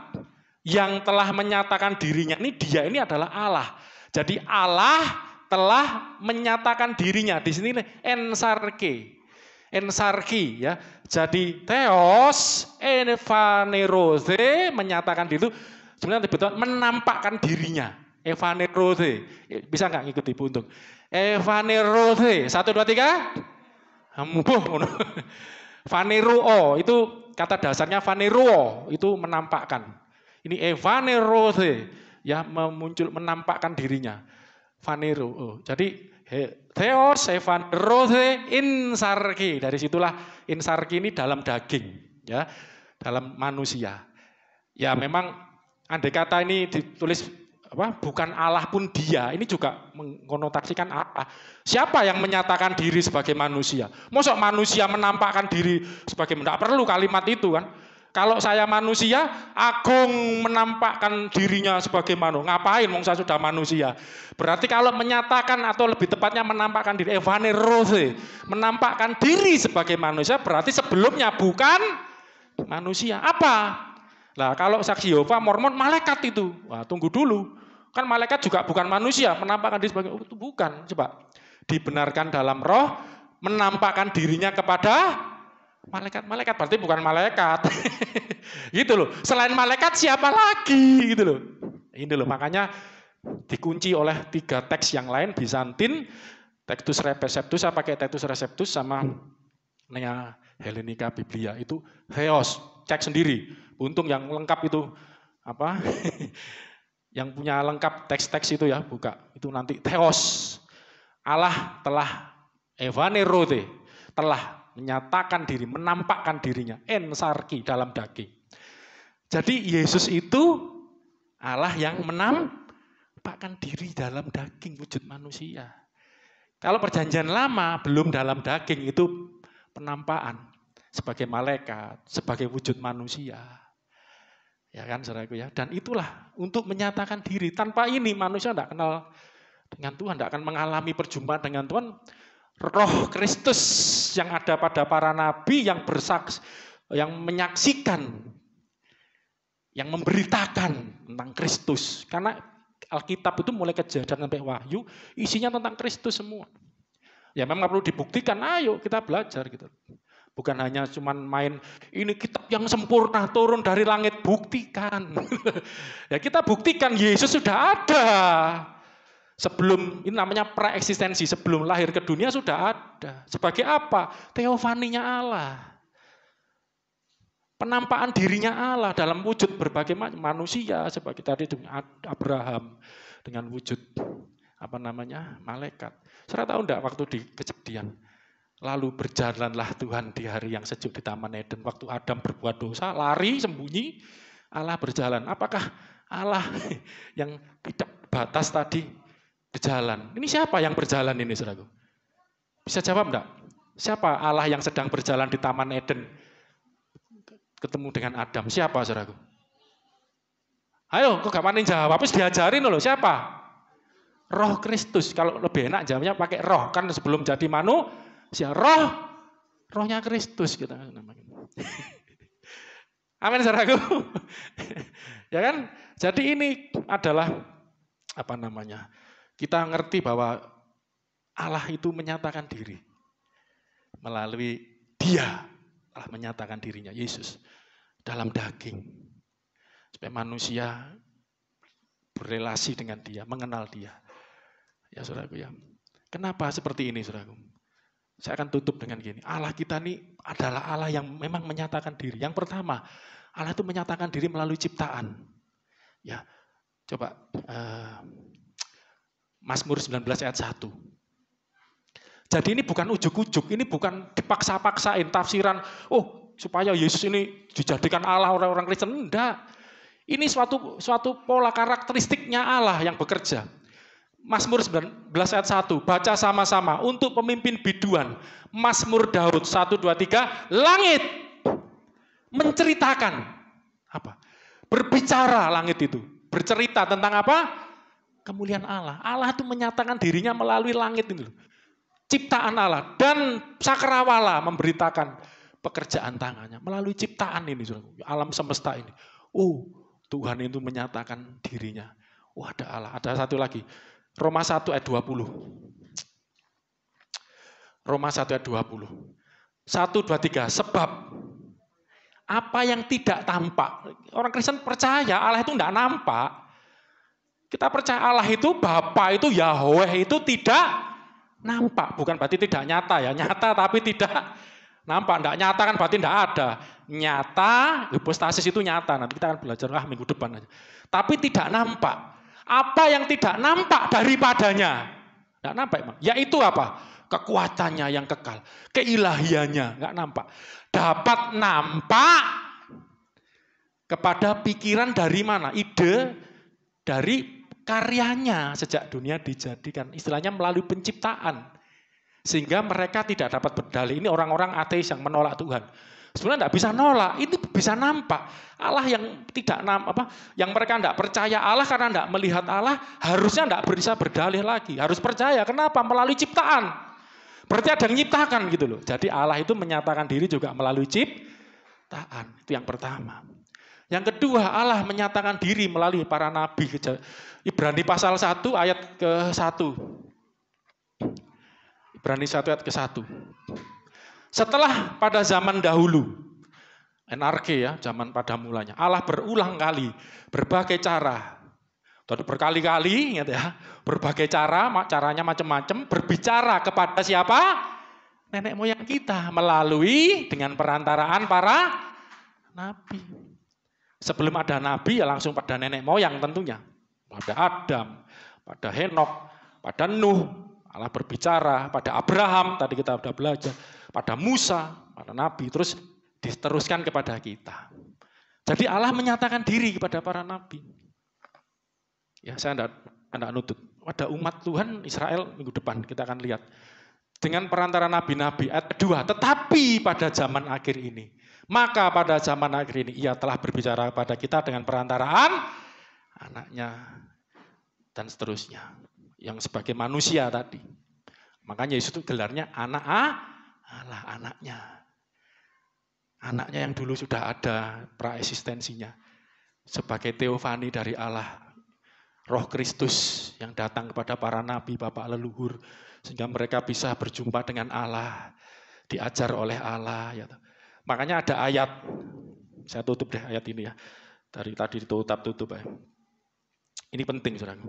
yang telah menyatakan dirinya dia ini adalah Allah. Jadi Allah telah menyatakan dirinya. Di sini ensarki ya. Jadi Theos evanerose menyatakan diri itu sebenarnya betul menampakkan dirinya. Evanerose. Bisa enggak ngikuti Bu Untung? Evanerose. 1, 2, 3. Vaneruo itu kata dasarnya vaneruo itu menampakkan. Ini evanerose ya, menampakkan dirinya. Vaneruo. Jadi Theos evanerose insarki. Dari situlah insarki ini dalam daging ya, dalam manusia. Ya memang andai kata ini ditulis bukan Allah pun dia, ini juga mengkonotasikan apa? Siapa yang menyatakan diri sebagai manusia? Mosok manusia menampakkan diri sebagai manusia? Tidak perlu kalimat itu kan. Kalau saya manusia, agung menampakkan dirinya sebagai manusia. Ngapain? Wong saya sudah manusia. Berarti kalau menyatakan atau lebih tepatnya menampakkan diri, evanerose, menampakkan diri sebagai manusia, berarti sebelumnya bukan manusia. Apa? Nah, kalau saksi Yehova, Mormon, malaikat itu. Wah, tunggu dulu. Kan malaikat juga bukan manusia, menampakkan diri sebagai itu bukan. Coba dibenarkan dalam roh, menampakkan dirinya kepada malaikat. Malaikat berarti bukan malaikat. Gitu loh. Selain malaikat siapa lagi gitu loh. Ini loh, makanya dikunci oleh 3 teks yang lain, Bizantin, Tectus Receptus, saya pakai Tectus Receptus sama Nea Hellenica Biblia itu Theos, cek sendiri. Untung yang lengkap itu apa? Yang punya lengkap teks-teks itu ya, buka. Itu nanti Theos. Allah telah evanerose, telah menyatakan diri, menampakkan dirinya, ensarki dalam daging. Jadi Yesus itu Allah yang menampakkan diri dalam daging wujud manusia. Kalau perjanjian lama belum dalam daging, itu penampakan sebagai malaikat, sebagai wujud manusia. Ya kan saudaraku ya. Dan itulah untuk menyatakan diri. Tanpa ini manusia tidak kenal dengan Tuhan, tidak akan mengalami perjumpaan dengan Tuhan. Roh Kristus yang ada pada para nabi yang bersaksi, yang menyaksikan, yang memberitakan tentang Kristus. Karena Alkitab itu mulai Kejadian sampai Wahyu isinya tentang Kristus semua. Ya memang perlu dibuktikan, ayo kita belajar gitu. Bukan hanya cuman main ini kitab yang sempurna turun dari langit, buktikan. Ya kita buktikan Yesus sudah ada. Sebelum, ini namanya praeksistensi, sebelum lahir ke dunia sudah ada. Sebagai apa? Teofaninya Allah. Penampakan dirinya Allah dalam wujud berbagai manusia, sebagai tadi Abraham dengan wujud malaikat. Saudara tahu enggak waktu di Kejadian, lalu berjalanlah Tuhan di hari yang sejuk di Taman Eden. Waktu Adam berbuat dosa, lari, sembunyi, Allah berjalan. Apakah Allah yang tidak batas tadi berjalan? Ini siapa yang berjalan ini, saudaraku? Bisa jawab enggak? Siapa Allah yang sedang berjalan di Taman Eden ketemu dengan Adam? Siapa, saudaraku? Ayo, kok gak panin jawab? Habis diajarin loh, siapa? Roh Kristus. Kalau lebih enak jawabnya pakai roh, kan sebelum jadi manusia. Rohnya Kristus kita namanya. Amin, saudaraku. Ya kan? Jadi ini adalah kita ngerti bahwa Allah itu menyatakan diri melalui Dia. Allah menyatakan dirinya, Yesus, dalam daging. Supaya manusia berelasi dengan Dia, mengenal Dia. Ya saudaraku ya. Kenapa seperti ini, saudaraku? Saya akan tutup dengan gini. Allah kita ini adalah Allah yang memang menyatakan diri. Yang pertama, Allah itu menyatakan diri melalui ciptaan. Ya, coba Mazmur 19 ayat 1. Jadi ini bukan ujuk-ujuk, ini bukan dipaksa-paksain tafsiran, supaya Yesus ini dijadikan Allah orang-orang Kristen. Enggak. Ini suatu pola karakteristiknya Allah yang bekerja. Mazmur 19 ayat 1, baca sama-sama untuk pemimpin biduan. Mazmur Daud 1, 2, 3, langit menceritakan apa? Berbicara langit itu. Bercerita tentang apa? Kemuliaan Allah. Allah itu menyatakan dirinya melalui langit ini. Ciptaan Allah. Dan Cakrawala memberitakan pekerjaan tangannya. Melalui ciptaan ini. Alam semesta ini. Tuhan itu menyatakan dirinya. Ada Allah. Ada satu lagi. Roma 1 ayat 20. Roma 1 ayat 20. 1, 2, 3. Sebab apa yang tidak tampak. Orang Kristen percaya Allah itu tidak nampak. Kita percaya Allah itu Bapa itu Yahweh itu tidak nampak. Bukan berarti tidak nyata ya. Nyata tapi tidak nampak. Tidak nyata kan berarti tidak ada. Nyata, hipostasis itu nyata. Nanti kita akan belajar minggu depan aja. Tapi tidak nampak. Apa yang tidak nampak daripadanya? Tidak nampak emang. Yaitu apa? Kekuatannya yang kekal. Keilahiannya. Tidak nampak. Dapat nampak kepada pikiran dari mana? Ide dari karyanya sejak dunia dijadikan, istilahnya melalui penciptaan. Sehingga mereka tidak dapat berdalih. Ini orang-orang ateis yang menolak Tuhan. Sebenarnya tidak bisa nolak, ini bisa nampak. Allah yang tidak yang mereka tidak percaya Allah karena tidak melihat Allah, harusnya tidak bisa berdalih lagi. Harus percaya, kenapa? Melalui ciptaan. Berarti ada yang nyiptakan gitu loh. Jadi Allah itu menyatakan diri juga melalui ciptaan. Itu yang pertama. Yang kedua, Allah menyatakan diri melalui para nabi. Ibrani pasal 1 ayat ke-1. Ibrani 1 ayat ke-1. Setelah pada zaman dahulu, NRK ya, zaman pada mulanya, Allah berulang kali, berbagai cara, berkali-kali, ya, berbagai cara, caranya macam-macam, berbicara kepada siapa? Nenek moyang kita, melalui dengan perantaraan para nabi. Sebelum ada nabi ya langsung pada nenek moyang tentunya. Pada Adam, pada Henok, pada Nuh, Allah berbicara, pada Abraham, tadi kita sudah belajar, pada Musa, pada nabi, terus diteruskan kepada kita. Jadi Allah menyatakan diri kepada para nabi. Ya, saya tidak anak nutut. Pada umat Tuhan Israel minggu depan kita akan lihat. Dengan perantara nabi-nabi, ayat kedua, tetapi pada zaman akhir ini. Maka pada zaman akhir ini ia telah berbicara kepada kita dengan perantaraan anaknya dan seterusnya. Yang sebagai manusia tadi. Makanya Yesus itu gelarnya anak Allah, anaknya. Anaknya yang dulu sudah ada praeksistensinya. Sebagai teofani dari Allah. Roh Kristus yang datang kepada para nabi, bapak leluhur. Sehingga mereka bisa berjumpa dengan Allah. Diajar oleh Allah. Ya. Makanya ada ayat. Saya tutup deh ayat ini ya. Dari tadi tutup ya. Ini penting saudaraku.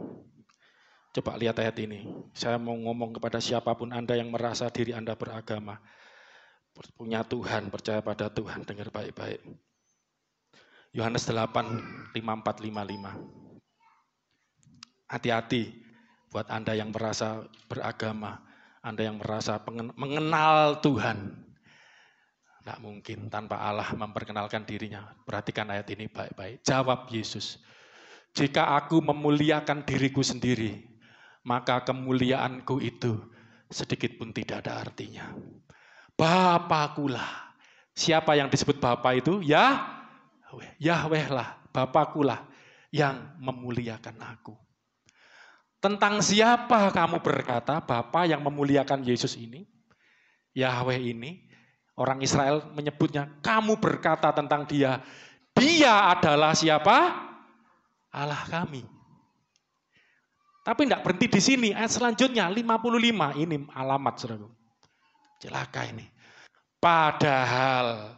Coba lihat ayat ini. Saya mau ngomong kepada siapapun Anda yang merasa diri Anda beragama. Punya Tuhan, percaya pada Tuhan. Dengar baik-baik. Yohanes 8, 54, 55. Hati-hati buat Anda yang merasa beragama, Anda yang merasa mengenal Tuhan. Tidak mungkin tanpa Allah memperkenalkan dirinya. Perhatikan ayat ini baik-baik. Jawab Yesus, jika aku memuliakan diriku sendiri, maka kemuliaanku itu sedikit pun tidak ada artinya. Bapakulah. Siapa yang disebut Bapa itu? Yahweh lah, Bapakulah yang memuliakan aku. Tentang siapa kamu berkata, Bapa yang memuliakan Yesus ini, Yahweh ini, orang Israel menyebutnya, kamu berkata tentang dia, dia adalah siapa? Allah kami. Tapi tidak berhenti di sini, ayat selanjutnya, 55, ini alamat, saudara. Celaka ini. Padahal,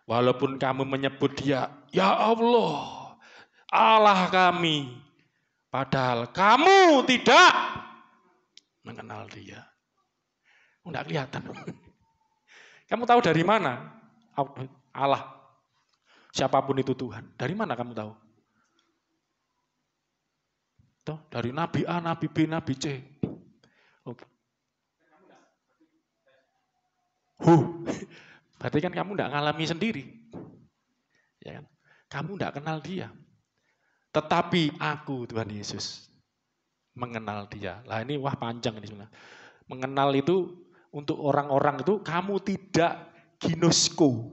walaupun kamu menyebut dia, ya Allah, Allah kami, padahal kamu tidak mengenal dia. Tidak kelihatan. Kamu tahu dari mana? Allah. Siapapun itu Tuhan. Dari mana kamu tahu? Tuh, dari Nabi A, Nabi B, Nabi C. Berarti kan kamu tidak ngalami sendiri. Ya kan? Kamu tidak kenal dia. Tetapi aku, Tuhan Yesus, mengenal dia. Lah ini wah panjang ini sebenarnya. Mengenal itu untuk orang-orang itu kamu tidak ginosko.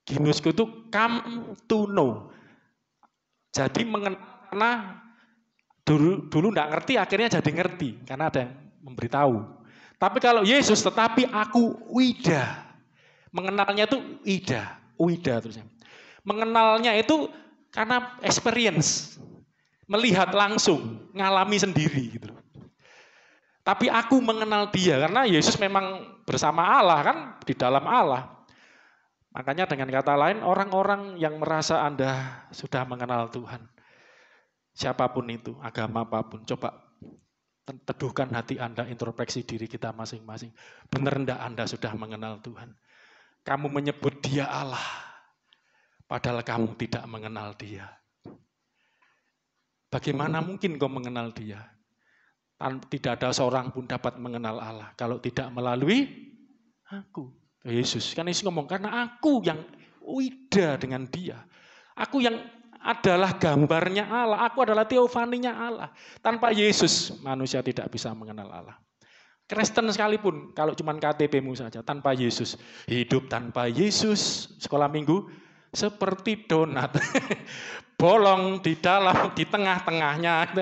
Ginosko itu come to know. Jadi mengenal karena dulu tidak ngerti, akhirnya jadi ngerti. Karena ada yang memberitahu. Tapi kalau Yesus, tetapi aku wida. Mengenalnya itu wida terusnya. Mengenalnya itu karena experience, melihat langsung, ngalami sendiri gitu. Tapi aku mengenal dia karena Yesus memang bersama Allah kan, di dalam Allah. Makanya dengan kata lain, orang-orang yang merasa Anda sudah mengenal Tuhan, siapapun itu, agama apapun, coba teduhkan hati Anda, introspeksi diri kita masing-masing. Benar enggak Anda sudah mengenal Tuhan? Kamu menyebut dia Allah. Padahal kamu tidak mengenal dia. Bagaimana mungkin kau mengenal dia? Tidak ada seorang pun dapat mengenal Allah. Kalau tidak melalui aku. Yesus. Kan Yesus ngomong, karena aku yang wida dengan dia. Aku yang adalah gambarnya Allah. Aku adalah teofaninya Allah. Tanpa Yesus, manusia tidak bisa mengenal Allah. Kristen sekalipun, kalau cuma KTP-mu saja, tanpa Yesus. Hidup tanpa Yesus, sekolah minggu, seperti donat, bolong di dalam, di tengah-tengahnya.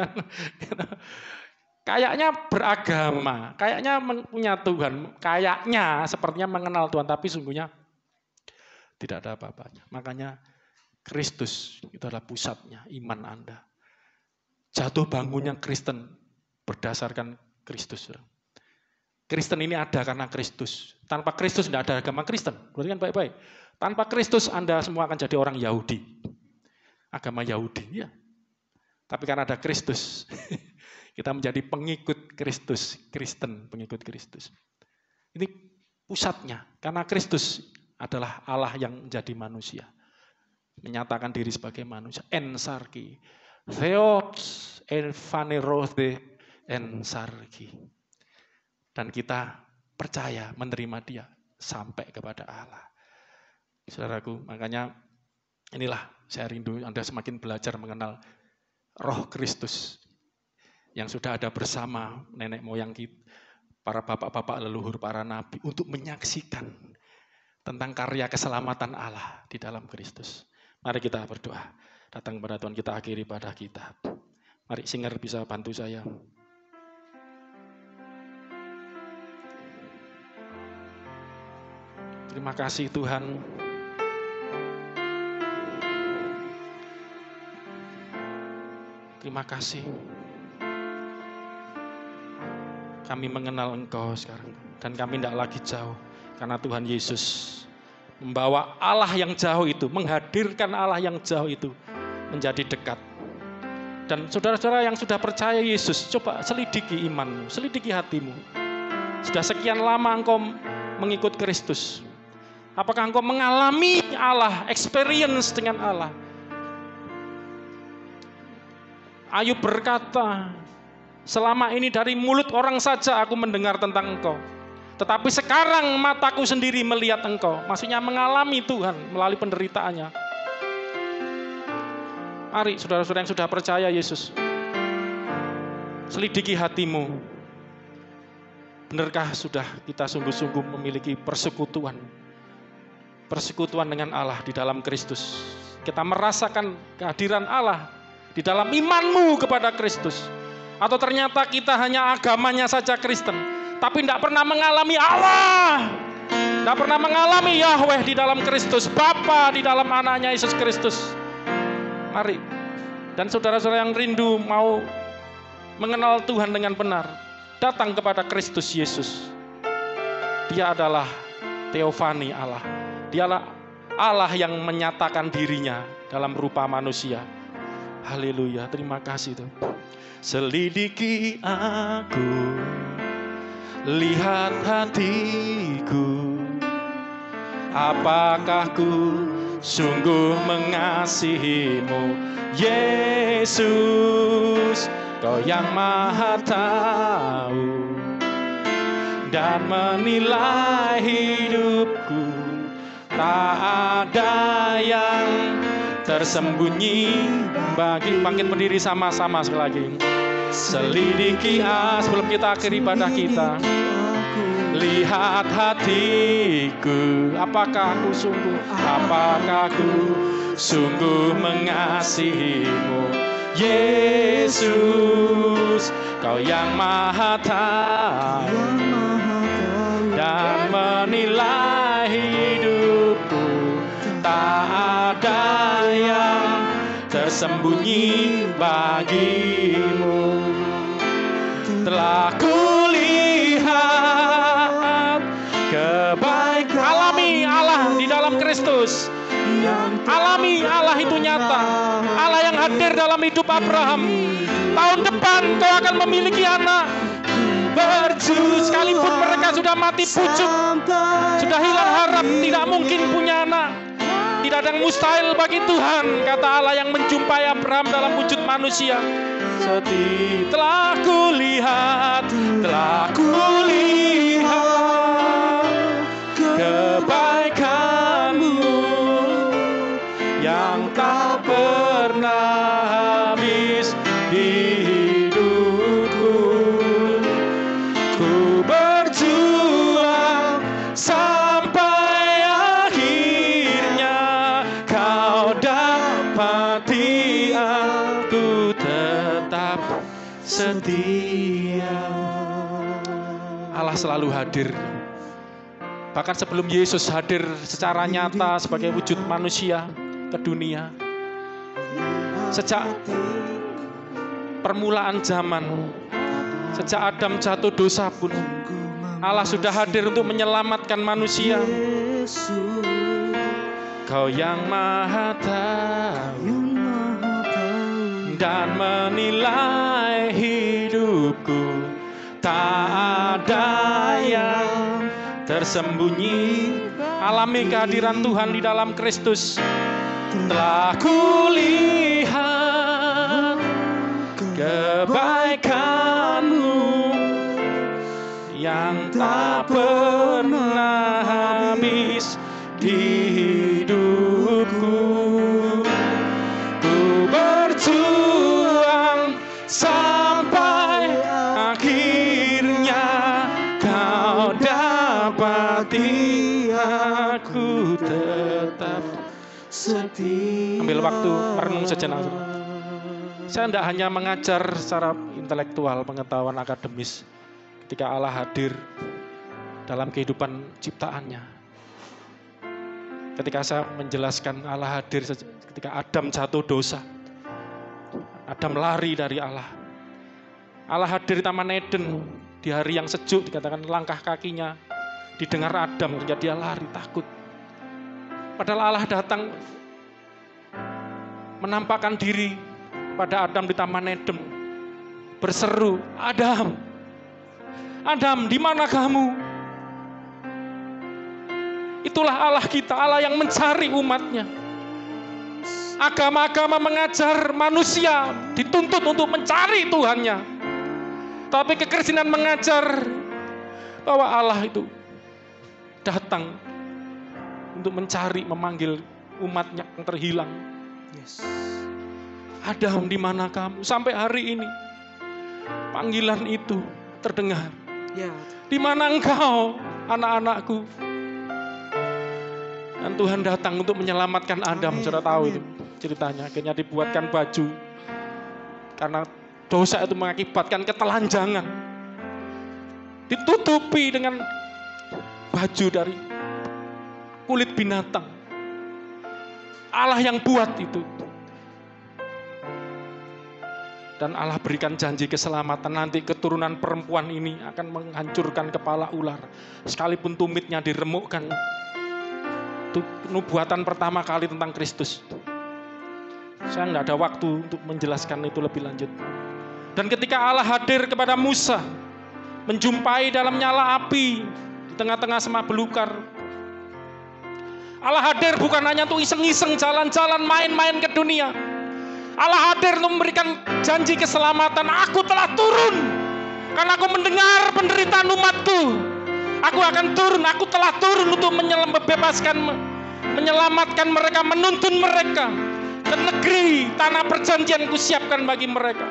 Kayaknya beragama, kayaknya punya Tuhan, kayaknya sepertinya mengenal Tuhan, tapi sungguhnya tidak ada apa-apanya. Makanya Kristus itu adalah pusatnya iman Anda. Jatuh bangunnya Kristen berdasarkan Kristus. Kristen ini ada karena Kristus. Tanpa Kristus tidak ada agama Kristen. Berarti kan baik-baik. Tanpa Kristus Anda semua akan jadi orang Yahudi. Agama Yahudi, ya. Tapi karena ada Kristus, kita menjadi pengikut Kristus, Kristen, pengikut Kristus. Ini pusatnya, karena Kristus adalah Allah yang menjadi manusia. Menyatakan diri sebagai manusia. Ensarki. Theos enfanerothe ensarki. Dan kita percaya menerima dia sampai kepada Allah. Saudaraku, makanya inilah saya rindu Anda semakin belajar mengenal Roh Kristus. yang sudah ada bersama nenek moyang kita, para bapak-bapak leluhur, para nabi, untuk menyaksikan tentang karya keselamatan Allah di dalam Kristus. Mari kita berdoa. Datang kepada Tuhan, kita akhiri pada kita. Mari singer bisa bantu saya. Terima kasih Tuhan. Terima kasih. Kami mengenal Engkau sekarang. Dan kami tidak lagi jauh. Karena Tuhan Yesus membawa Allah yang jauh itu, menghadirkan Allah yang jauh itu menjadi dekat. Dan saudara-saudara yang sudah percaya Yesus, coba selidiki imanmu, selidiki hatimu. Sudah sekian lama engkau mengikut Kristus. Apakah engkau mengalami Allah, experience dengan Allah? Ayub berkata, selama ini dari mulut orang saja aku mendengar tentang engkau. Tetapi sekarang mataku sendiri melihat engkau. Maksudnya mengalami Tuhan melalui penderitaannya. Mari saudara-saudara yang sudah percaya Yesus, selidiki hatimu. Benarkah sudah kita sungguh-sungguh memiliki persekutuan dengan Allah di dalam Kristus? Kita merasakan kehadiran Allah di dalam imanmu kepada Kristus. Atau ternyata kita hanya agamanya saja Kristen, tapi tidak pernah mengalami Allah, tidak pernah mengalami Yahweh di dalam Kristus, Bapa di dalam anaknya Yesus Kristus. Mari, dan saudara-saudara yang rindu mau mengenal Tuhan dengan benar, datang kepada Kristus Yesus. Dia adalah Teofani Allah. Dialah Allah yang menyatakan dirinya dalam rupa manusia. Haleluya, terima kasih Tuhan. Selidiki aku, lihat hatiku, apakah ku sungguh mengasihimu, Yesus, Kau yang Maha Tahu dan menilai hidupku. Tak ada yang tersembunyi bagi. Bangkit berdiri sama-sama sekali lagi. Selidiki sebelum kita akhiri ibadah kita. Lihat hatiku, apakah aku sungguh mengasihimu, Yesus, Kau yang Maha Tahu dan menilai hidupku. Tak ada yang tersembunyi bagimu. Telah kulihat kebaikan. Alami Allah di dalam Kristus. Alami Allah itu nyata. Allah yang hadir dalam hidup Abraham. Tahun depan kau akan memiliki anak. Berjuang sekalipun mereka sudah mati pucuk, sudah hilang harap, tidak mungkin punya anak. Tidak ada yang mustahil bagi Tuhan, kata Allah yang menjumpai Abraham dalam wujud manusia. Telah kulihat kebaikan-Mu yang tak pernah habis di hidupku. Ku berjuang sampai akhirnya Kau dapati aku tetap setia. Allah selalu hadir. Bahkan sebelum Yesus hadir secara nyata sebagai wujud manusia ke dunia. Sejak permulaan zaman, sejak Adam jatuh dosa pun, Allah sudah hadir untuk menyelamatkan manusia. Kau yang Maha Tahu dan menilai hidupku. Tak ada yang tersembunyi. Alami kehadiran Tuhan di dalam Kristus. Telah kulihat kebaikan-Mu yang tak pernah habis di hidupku. Ku berjuang sampai hati aku tetap setia. Ambil waktu merenung sejenak. Saya tidak hanya mengajar secara intelektual, pengetahuan akademis. Ketika Allah hadir dalam kehidupan ciptaannya. Ketika saya menjelaskan Allah hadir ketika Adam jatuh dosa. Adam lari dari Allah. Allah hadir di Taman Eden di hari yang sejuk, dikatakan langkah kakinya didengar Adam, ketika dia lari takut. Padahal Allah datang menampakkan diri pada Adam di Taman Eden, berseru, Adam, Adam, di mana kamu? Itulah Allah kita, Allah yang mencari umatnya. Agama-agama mengajar manusia dituntut untuk mencari Tuhannya. Tapi kekristenan mengajar bahwa Allah itu datang untuk mencari, memanggil umatnya yang terhilang. Yes. Adam, di mana kamu? Sampai hari ini panggilan itu terdengar. Yeah. Di mana engkau, anak-anakku? Dan Tuhan datang untuk menyelamatkan Adam. Saudara tahu itu ceritanya. Akhirnya dibuatkan baju karena dosa itu mengakibatkan ketelanjangan. Ditutupi dengan baju dari kulit binatang. Allah yang buat itu. Dan Allah berikan janji keselamatan. Nanti keturunan perempuan ini akan menghancurkan kepala ular. Sekalipun tumitnya diremukkan. Itu nubuatan pertama kali tentang Kristus. Saya nggak ada waktu untuk menjelaskan itu lebih lanjut. Dan ketika Allah hadir kepada Musa, menjumpai dalam nyala api di tengah-tengah semak belukar. Allah hadir bukan hanya untuk iseng-iseng jalan-jalan main-main ke dunia. Allah hadir untuk memberikan janji keselamatan. Aku telah turun karena aku mendengar penderitaan umatku. Aku akan turun, aku telah turun untuk membebaskan, menyelamatkan mereka, menuntun mereka ke negeri tanah perjanjian ku siapkan bagi mereka.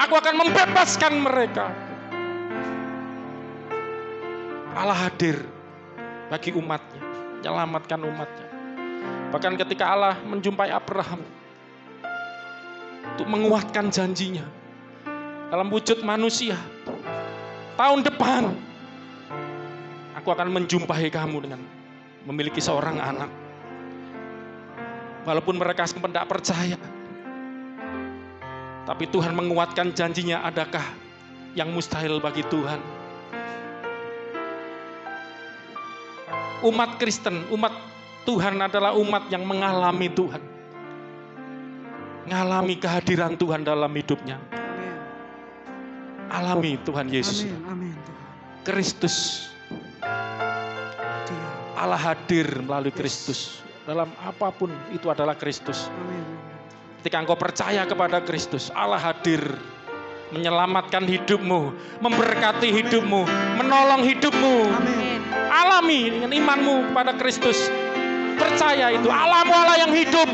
Aku akan membebaskan mereka. Allah hadir bagi umatnya, menyelamatkan umatnya. Bahkan ketika Allah menjumpai Abraham untuk menguatkan janjinya dalam wujud manusia, tahun depan aku akan menjumpai kamu dengan memiliki seorang anak. Walaupun mereka sempat tidak percaya, tapi Tuhan menguatkan janjinya. Adakah yang mustahil bagi Tuhan? Umat Kristen, umat Tuhan adalah umat yang mengalami Tuhan. Mengalami kehadiran Tuhan dalam hidupnya. Alami Tuhan Yesus. Amin. Kristus. Allah hadir melalui Kristus. Dalam apapun itu adalah Kristus. Ketika engkau percaya kepada Kristus, Allah hadir menyelamatkan hidupmu, memberkati hidupmu, menolong hidupmu. Alami dengan imanmu kepada Kristus. Percaya itu, Allahmu Allah yang hidup.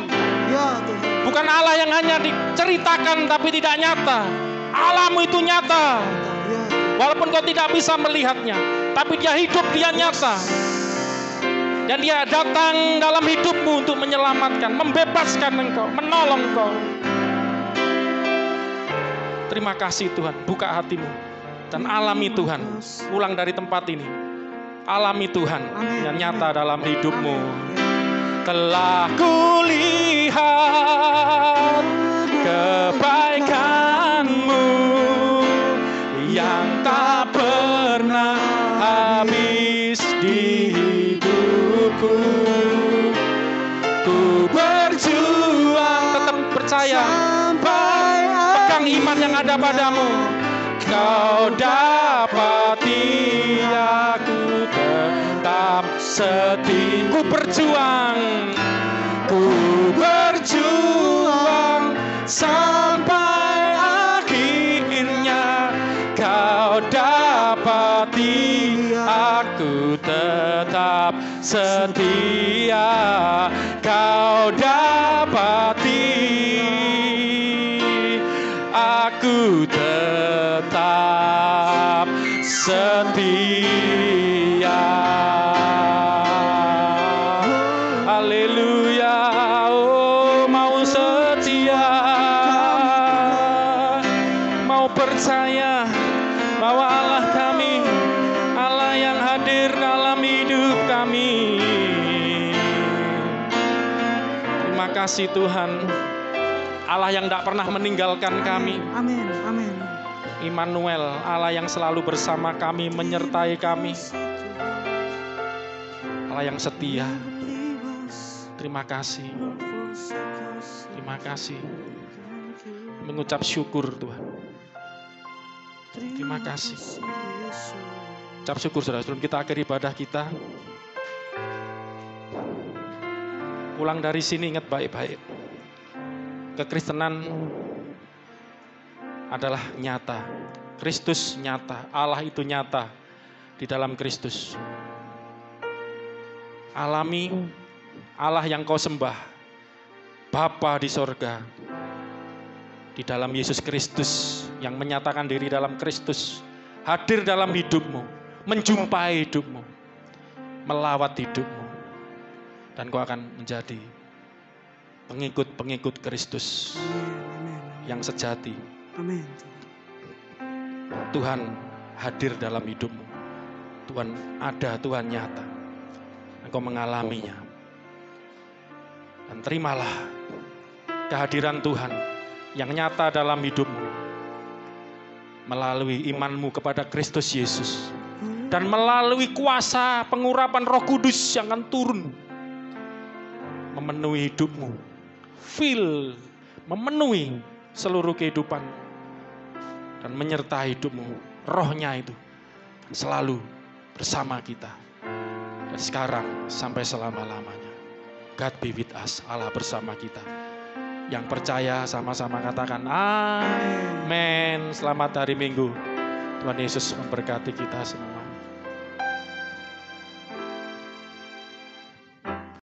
Bukan Allah yang hanya diceritakan tapi tidak nyata. Allahmu itu nyata. Walaupun kau tidak bisa melihatnya, tapi dia hidup, dia nyata. Dan dia datang dalam hidupmu untuk menyelamatkan, membebaskan engkau, menolong engkau. Terima kasih Tuhan, buka hatimu dan alami Tuhan. Pulang dari tempat ini, alami Tuhan yang nyata dalam hidupmu. Telah kulihat kebaikanmu yang tak pernah habis di hidupku. Ku berjuang, tetap percaya, pegang iman yang ada padamu. Kau dapati aku tetap setia. Ku berjuang sampai akhirnya. Kau dapati aku tetap setia. Kau dapati aku tetap setia. hadir dalam hidup kami. Terima kasih Tuhan, Allah yang tidak pernah meninggalkan kami. Amin, amin. Immanuel, Allah yang selalu bersama kami, menyertai kami. Allah yang setia. Terima kasih. Terima kasih. Mengucap syukur Tuhan. Terima kasih. Ucap syukur saudara, sebelum kita akhiri ibadah kita. Pulang dari sini ingat baik-baik. Kekristenan adalah nyata. Kristus nyata. Allah itu nyata di dalam Kristus. Alami Allah yang kau sembah, Bapa di sorga, di dalam Yesus Kristus yang menyatakan diri dalam Kristus, hadir dalam hidupmu, menjumpai hidupmu, melawat hidupmu, dan kau akan menjadi pengikut-pengikut Kristus yang sejati. Amin. Tuhan hadir dalam hidupmu. Tuhan ada, Tuhan nyata. Engkau mengalaminya. Dan terimalah kehadiran Tuhan yang nyata dalam hidupmu melalui imanmu kepada Kristus Yesus. Dan melalui kuasa pengurapan Roh Kudus yang akan turun memenuhi hidupmu. Memenuhi seluruh kehidupan dan menyertai hidupmu. Rohnya itu selalu bersama kita. Dan sekarang sampai selama-lamanya. God be with us. Allah bersama kita. Yang percaya sama-sama katakan amin. Selamat hari Minggu. Tuhan Yesus memberkati kita semua.